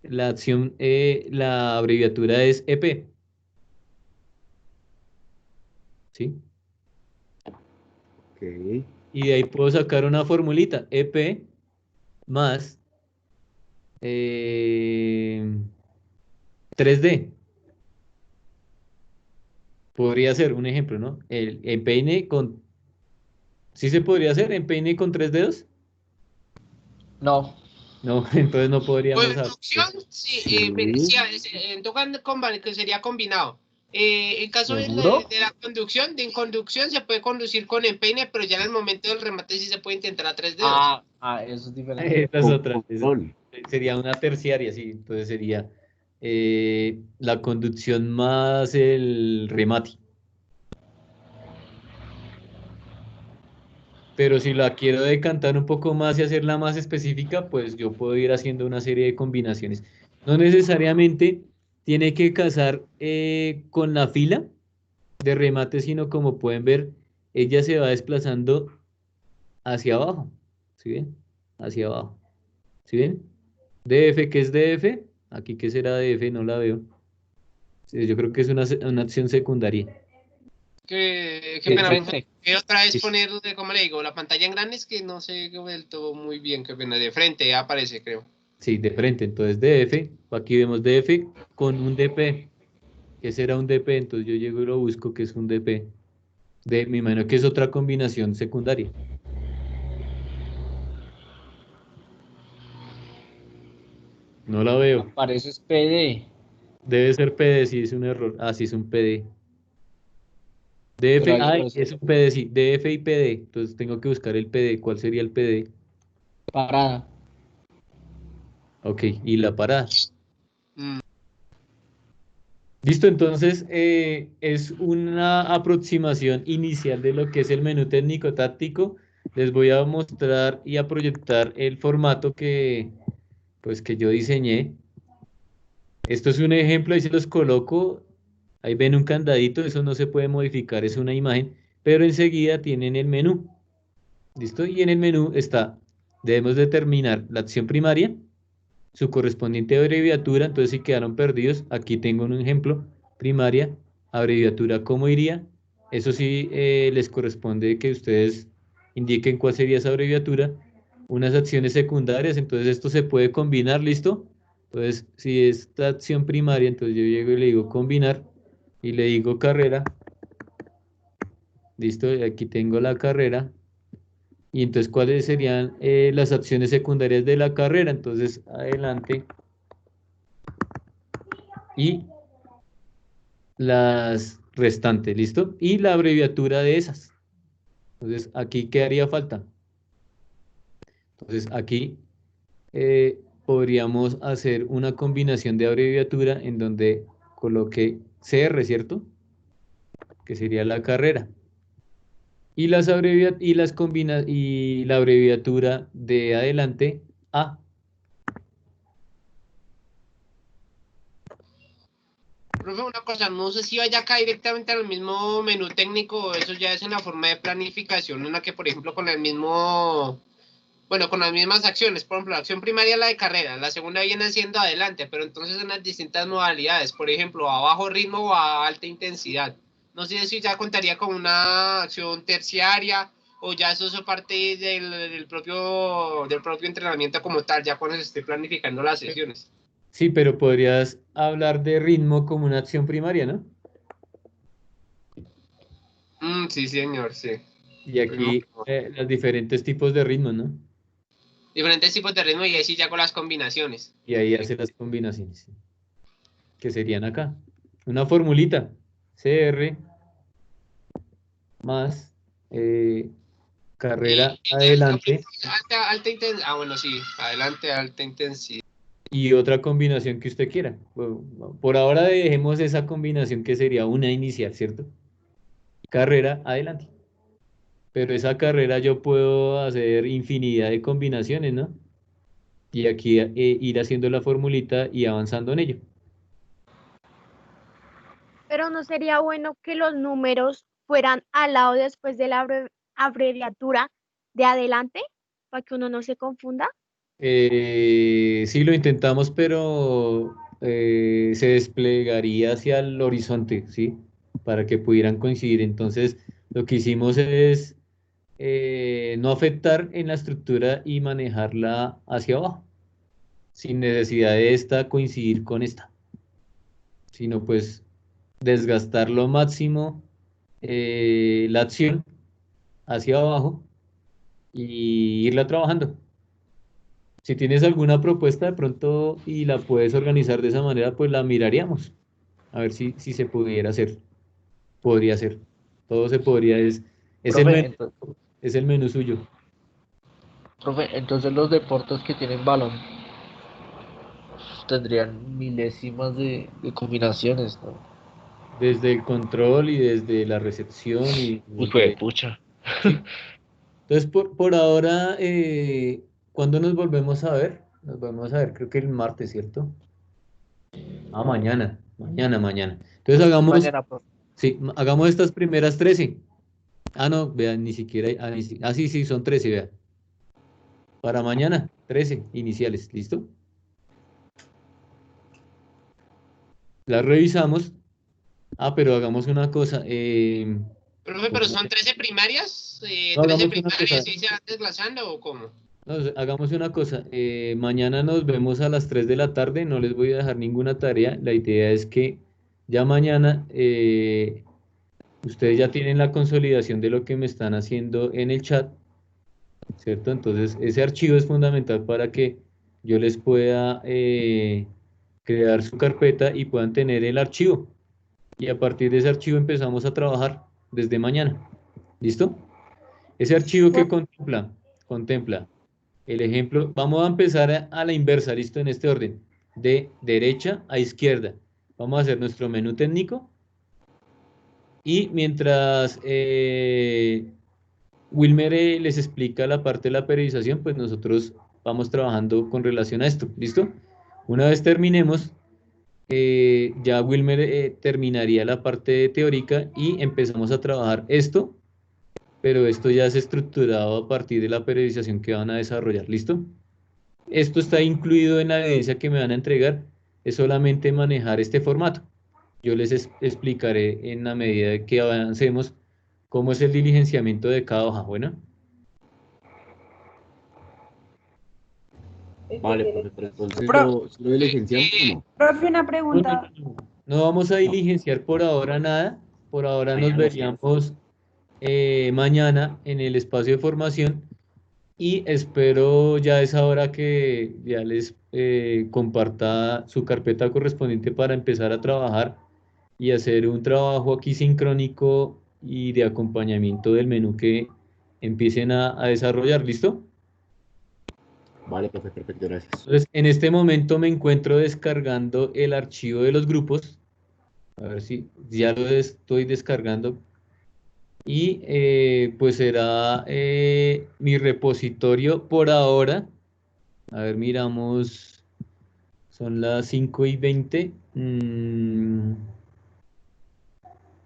Speaker 1: la acción, la abreviatura es EP, ¿sí?
Speaker 6: ok.
Speaker 1: Y de ahí puedo sacar una formulita, EP más 3D. Podría ser un ejemplo, ¿no? El empeine con... ¿Sí se podría hacer empeine con 3 dedos?
Speaker 2: No,
Speaker 1: No, entonces no podríamos hacer.
Speaker 7: Conducción, sí,
Speaker 6: Sí.
Speaker 7: sí, que sería combinado. En caso
Speaker 2: ¿seguro?
Speaker 7: de la conducción, en conducción se puede conducir con empeine, pero ya en el momento del remate sí se puede intentar a 3 dedos.
Speaker 2: Eso es diferente.
Speaker 1: Esa es
Speaker 6: Con
Speaker 1: otra.
Speaker 6: control.
Speaker 1: Sería una terciaria, sí. Entonces sería la conducción más el remate. Pero si la quiero decantar un poco más y hacerla más específica, pues yo puedo ir haciendo una serie de combinaciones. No necesariamente tiene que casar con la fila de remate, sino como pueden ver, ella se va desplazando hacia abajo. ¿Sí ven? Hacia abajo. ¿Sí ven? DF, ¿qué es DF? Aquí, ¿qué será DF? No la veo. Sí, yo creo que es una acción secundaria.
Speaker 7: Qué
Speaker 1: De
Speaker 7: pena,
Speaker 2: Frente.
Speaker 7: otra vez
Speaker 1: es-
Speaker 7: poner, como le digo, la pantalla en grande es que no se ve del todo muy bien, qué pena, de frente ya aparece, creo.
Speaker 1: sí, de frente. Entonces DF, aquí vemos DF con un DP. ¿Qué será un DP? Entonces yo llego y lo busco, que es un DP. Me imagino que es otra combinación secundaria. No la veo.
Speaker 2: Aparece es PD,
Speaker 1: Debe ser PD, si es un error. Ah, sí, es un PD.
Speaker 2: pero
Speaker 1: DF,
Speaker 2: ahí
Speaker 1: ay,
Speaker 2: aparece
Speaker 1: es un PD, sí. DF y PD. Entonces tengo que buscar el PD. ¿Cuál sería el PD?
Speaker 2: parada.
Speaker 1: Ok, y la parada.
Speaker 7: Mm,
Speaker 1: Listo, entonces es una aproximación inicial de lo que es el menú técnico táctico. Les voy a mostrar y a proyectar el formato pues, que yo diseñé. Esto es un ejemplo, ahí se los coloco. Ahí ven un candadito, eso no se puede modificar, es una imagen, pero enseguida tienen el menú. ¿Listo? Y en el menú debemos determinar la acción primaria, su correspondiente abreviatura, entonces si quedaron perdidos, aquí tengo un ejemplo, primaria, abreviatura, ¿cómo iría? Eso sí, les corresponde que ustedes indiquen cuál sería esa abreviatura, unas acciones secundarias, entonces esto se puede combinar, ¿listo? Entonces, si esta acción primaria, entonces yo llego y le digo combinar, y le digo carrera, ¿listo? Y aquí tengo la carrera, y entonces, ¿cuáles serían las acciones secundarias de la carrera? Entonces, adelante. Y las restantes, ¿listo? Y la abreviatura de esas. Entonces, aquí, ¿qué haría falta? Entonces, aquí podríamos hacer una combinación de abreviatura en donde coloqué CR, ¿cierto? Que sería la carrera. Y la abreviatura de adelante, A.
Speaker 7: Profe, una cosa, no sé si vaya acá directamente al mismo menú técnico, o eso ya es en la forma de planificación, en la que, por ejemplo, con el mismo, bueno, con las mismas acciones, por ejemplo, la acción primaria la de carrera, la segunda viene siendo adelante, pero entonces en las distintas modalidades, por ejemplo, a bajo ritmo o a alta intensidad. No sé si ya contaría con una acción terciaria o ya eso es parte del propio entrenamiento como tal, ya cuando se esté planificando las sesiones.
Speaker 1: Sí, pero podrías hablar de ritmo como una acción primaria, ¿no?
Speaker 7: Sí, señor, sí.
Speaker 1: Y aquí los diferentes tipos de ritmo, ¿no?
Speaker 7: Diferentes tipos de ritmo y ahí sí ya con las combinaciones.
Speaker 1: Y ahí hace las combinaciones, sí, que serían acá. Una formulita, CR más carrera adelante
Speaker 7: Bueno, sí, adelante, alta intensidad.
Speaker 1: y otra combinación que usted quiera. Bueno, por ahora dejemos esa combinación que sería una inicial, ¿cierto? Carrera adelante. Pero esa carrera yo puedo hacer infinidad de combinaciones, ¿no? Y aquí ir haciendo la formulita y avanzando en ello.
Speaker 3: Pero no sería bueno que los números fueran al lado después de la abreviatura de adelante, para que uno no se confunda.
Speaker 1: Sí, lo intentamos, pero se desplegaría hacia el horizonte, ¿sí? Para que pudieran coincidir. Entonces, lo que hicimos es no afectar en la estructura y manejarla hacia abajo, sin necesidad de esta coincidir con esta, sino pues desgastar lo máximo la acción hacia abajo y irla trabajando. Si tienes alguna propuesta de pronto y la puedes organizar de esa manera, pues la miraríamos. A ver si se pudiera hacer. Podría ser. Todo se podría. Es el
Speaker 2: Profe,
Speaker 1: menú, es el menú suyo.
Speaker 2: profe, entonces los deportes que tienen balón tendrían milésimas de combinaciones, ¿no?
Speaker 1: Desde el control y desde la recepción y
Speaker 2: Uy, fue
Speaker 1: desde...
Speaker 2: pucha.
Speaker 1: Sí. Entonces, por ahora, ¿cuándo nos volvemos a ver? Nos volvemos a ver, creo que el martes, ¿cierto? Ah, mañana. Entonces
Speaker 2: Sí,
Speaker 1: hagamos,
Speaker 2: mañana, profe.
Speaker 1: sí, hagamos estas primeras 13. Ah, no, vean, ni siquiera, sí, son 13, vean. Para mañana, 13 iniciales, ¿listo? Las revisamos. Ah, pero hagamos una cosa.
Speaker 7: Profe, pero son 13 primarias,
Speaker 1: No,
Speaker 7: 13
Speaker 1: hagamos una
Speaker 7: primarias y
Speaker 1: cosa.
Speaker 7: así se van desglazando o cómo.
Speaker 1: No, hagamos una cosa. Mañana nos vemos a las 3 de la tarde. No les voy a dejar ninguna tarea. La idea es que ya mañana ustedes ya tienen la consolidación de lo que me están haciendo en el chat, ¿cierto? Entonces, ese archivo es fundamental para que yo les pueda crear su carpeta y puedan tener el archivo. Y a partir de ese archivo empezamos a trabajar desde mañana. ¿Listo? Ese archivo que contempla el ejemplo. Vamos a empezar a la inversa, ¿listo? En este orden, de derecha a izquierda. Vamos a hacer nuestro menú técnico y mientras Wilmer les explica la parte de la periodización, pues nosotros vamos trabajando con relación a esto, ¿listo? Una vez terminemos, ya Wilmer terminaría la parte teórica y empezamos a trabajar esto, pero esto ya es estructurado a partir de la periodización que van a desarrollar, ¿listo? Esto está incluido en la evidencia que me van a entregar, es solamente manejar este formato. Yo les explicaré en la medida que avancemos cómo es el diligenciamiento de cada hoja, ¿bueno?
Speaker 6: Vale, profe, pero entonces
Speaker 5: Pro-
Speaker 6: lo diligenciamos o no.
Speaker 5: Profe, una
Speaker 1: No, no,
Speaker 5: pregunta.
Speaker 1: no vamos a
Speaker 6: No.
Speaker 1: diligenciar por ahora nada, por ahora nos
Speaker 6: Mañana sí.
Speaker 1: veríamos mañana en el espacio de formación y espero ya a esa hora que ya les comparta su carpeta correspondiente para empezar a trabajar y hacer un trabajo aquí sincrónico y de acompañamiento del menú que empiecen a desarrollar, ¿listo?
Speaker 6: Vale, profe, perfecto, gracias.
Speaker 1: Entonces, en este momento me encuentro descargando el archivo de los grupos A ver si ya lo estoy descargando. Y pues será mi repositorio por ahora. A ver, miramos. Son las 5:20.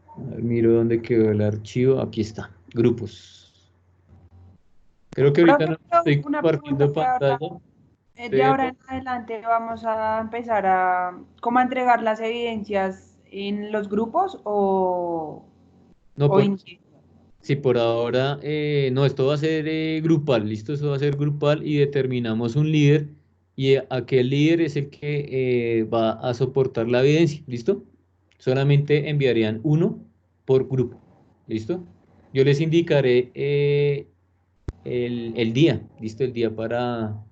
Speaker 1: A ver, miro dónde quedó el archivo. Aquí está. Grupos. Creo que ahorita
Speaker 5: Profe,
Speaker 1: no
Speaker 5: pero
Speaker 1: estoy
Speaker 5: una pregunta
Speaker 1: compartiendo pantalla,
Speaker 5: de ahora
Speaker 1: pero
Speaker 5: en adelante vamos a empezar a cómo a entregar las evidencias en los grupos
Speaker 1: no
Speaker 5: o
Speaker 1: por sí, por ahora no, esto va a ser grupal, listo, esto va a ser grupal y determinamos un líder y aquel líder es el que va a soportar la evidencia, ¿listo? Solamente enviarían uno por grupo, ¿listo? Yo les indicaré el día, ¿listo? El día para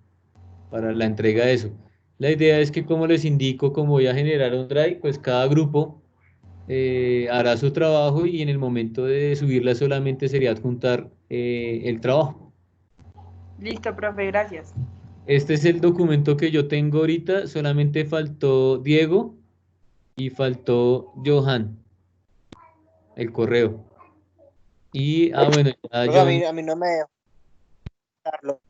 Speaker 1: la entrega de eso. La idea es que como les indico, como voy a generar un drive, pues cada grupo hará su trabajo y en el momento de subirla solamente sería adjuntar el trabajo.
Speaker 5: listo, profe, gracias.
Speaker 1: Este es el documento que yo tengo ahorita, solamente faltó Diego y faltó Johan, el correo. Y, bueno, ya
Speaker 10: Profe,
Speaker 1: John,
Speaker 10: a mí no me deja darlo.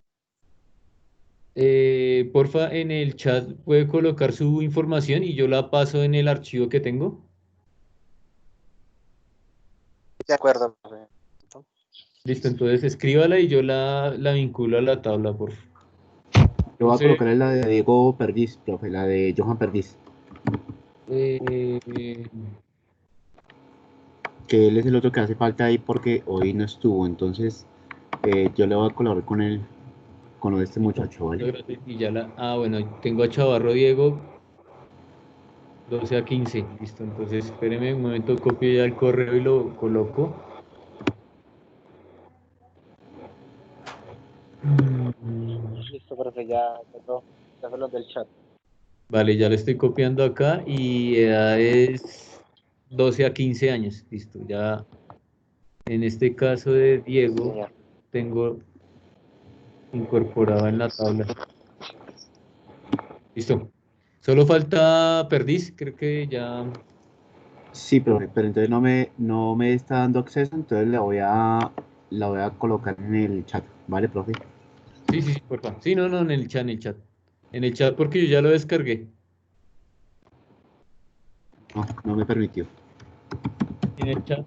Speaker 1: porfa, en el chat puede colocar su información y yo la paso en el archivo que tengo.
Speaker 10: De acuerdo, profe.
Speaker 1: Listo, entonces escríbala y yo la vinculo a la tabla, por favor.
Speaker 6: Yo voy a
Speaker 1: Entonces,
Speaker 6: colocar en la de Diego Perdiz, profe, la de Johan Perdiz,
Speaker 1: eh,
Speaker 6: que él es el otro que hace falta ahí porque hoy no estuvo, entonces yo le voy a colaborar con este muchacho,
Speaker 1: muchas
Speaker 6: ¿vale?
Speaker 1: gracias. Y ya bueno, tengo a Chavarro Diego, 12 a 15, listo. Entonces, espéreme un momento, copio ya el correo y lo coloco.
Speaker 10: Listo, profe, ya fue los del chat.
Speaker 1: Vale, ya lo estoy copiando acá y edad es 12 a 15 años, listo. Ya en este caso de
Speaker 10: Sí,
Speaker 1: Diego,
Speaker 10: señor.
Speaker 1: tengo incorporado en la tabla. Listo. Solo falta Perdiz, creo que ya.
Speaker 6: Sí, profe, pero entonces no me está dando acceso, entonces la voy a colocar en el chat, ¿vale, profe?
Speaker 1: Sí, sí, sí, por favor. Sí, no, no, en el chat, en el chat. En el chat porque yo ya lo descargué.
Speaker 6: No, no me permitió.
Speaker 1: En el chat.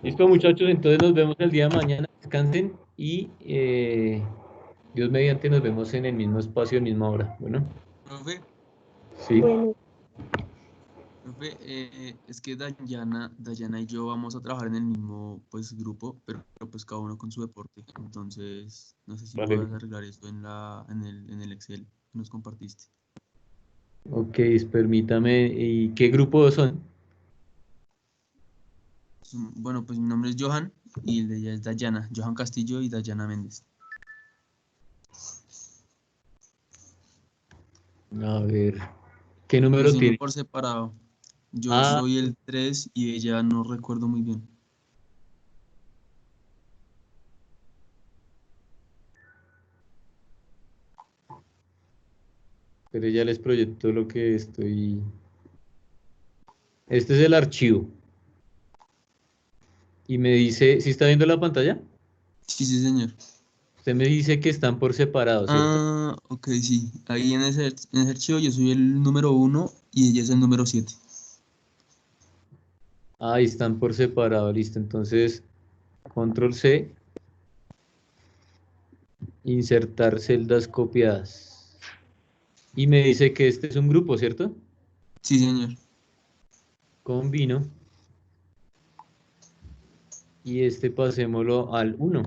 Speaker 1: Listo, muchachos, entonces nos vemos el día de mañana. Descansen y Dios mediante nos vemos en el mismo espacio, misma hora. Bueno,
Speaker 4: Profe,
Speaker 1: sí.
Speaker 3: Bueno,
Speaker 4: profe, es que Dayana y yo vamos a trabajar en el mismo pues grupo, pero pues cada uno con su deporte. Entonces, no sé si
Speaker 1: Vale.
Speaker 4: puedas arreglar esto en el Excel que nos compartiste.
Speaker 1: Ok, permítame. ¿Y qué grupo son?
Speaker 4: Bueno, pues mi nombre es Johan y el de ella es Dayana, Johan Castillo y Dayana Méndez.
Speaker 1: A ver, ¿qué
Speaker 4: Lo
Speaker 1: número
Speaker 4: hicimos
Speaker 1: tiene?
Speaker 4: por separado. Yo
Speaker 1: Ah,
Speaker 4: soy el 3 y ella no recuerdo muy bien.
Speaker 1: pero ya les proyecto lo que estoy. Este es el archivo. Y me dice, ¿sí está viendo la pantalla?
Speaker 4: Sí, sí, señor.
Speaker 1: Usted me dice que están por separado, ¿cierto?
Speaker 4: Ah, ok, sí. Ahí en ese archivo yo soy el número 1 y ella es el número 7.
Speaker 1: Ahí están por separado, listo. Entonces, control C, insertar celdas copiadas. Y me dice que este es un grupo, ¿cierto?
Speaker 4: Sí, señor.
Speaker 1: Combino. Y este pasémoslo al 1.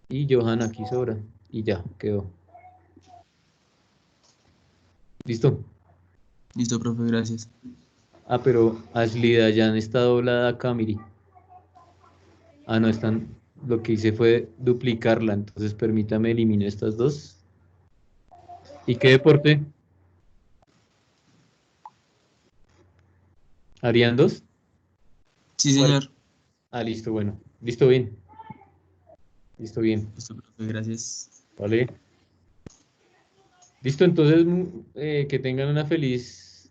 Speaker 1: Y Johan aquí sobra. Y ya, quedó. ¿Listo?
Speaker 4: Listo, profe, gracias.
Speaker 1: Ah, pero Ashley Dayan está doblada acá, mire. Ah, no, están. Lo que hice fue duplicarla. Entonces, permítame eliminar estas dos. ¿Y qué deporte? ¿Harían dos?
Speaker 11: Sí, señor.
Speaker 1: Ah, listo, bueno. Listo, bien. Listo, bien.
Speaker 11: Listo, profe, gracias.
Speaker 1: Vale. Listo, entonces que tengan una feliz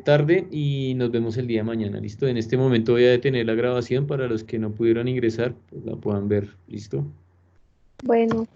Speaker 1: tarde y nos vemos el día de mañana. Listo. En este momento voy a detener la grabación para los que no pudieron ingresar, pues la puedan ver. Listo.
Speaker 3: Bueno.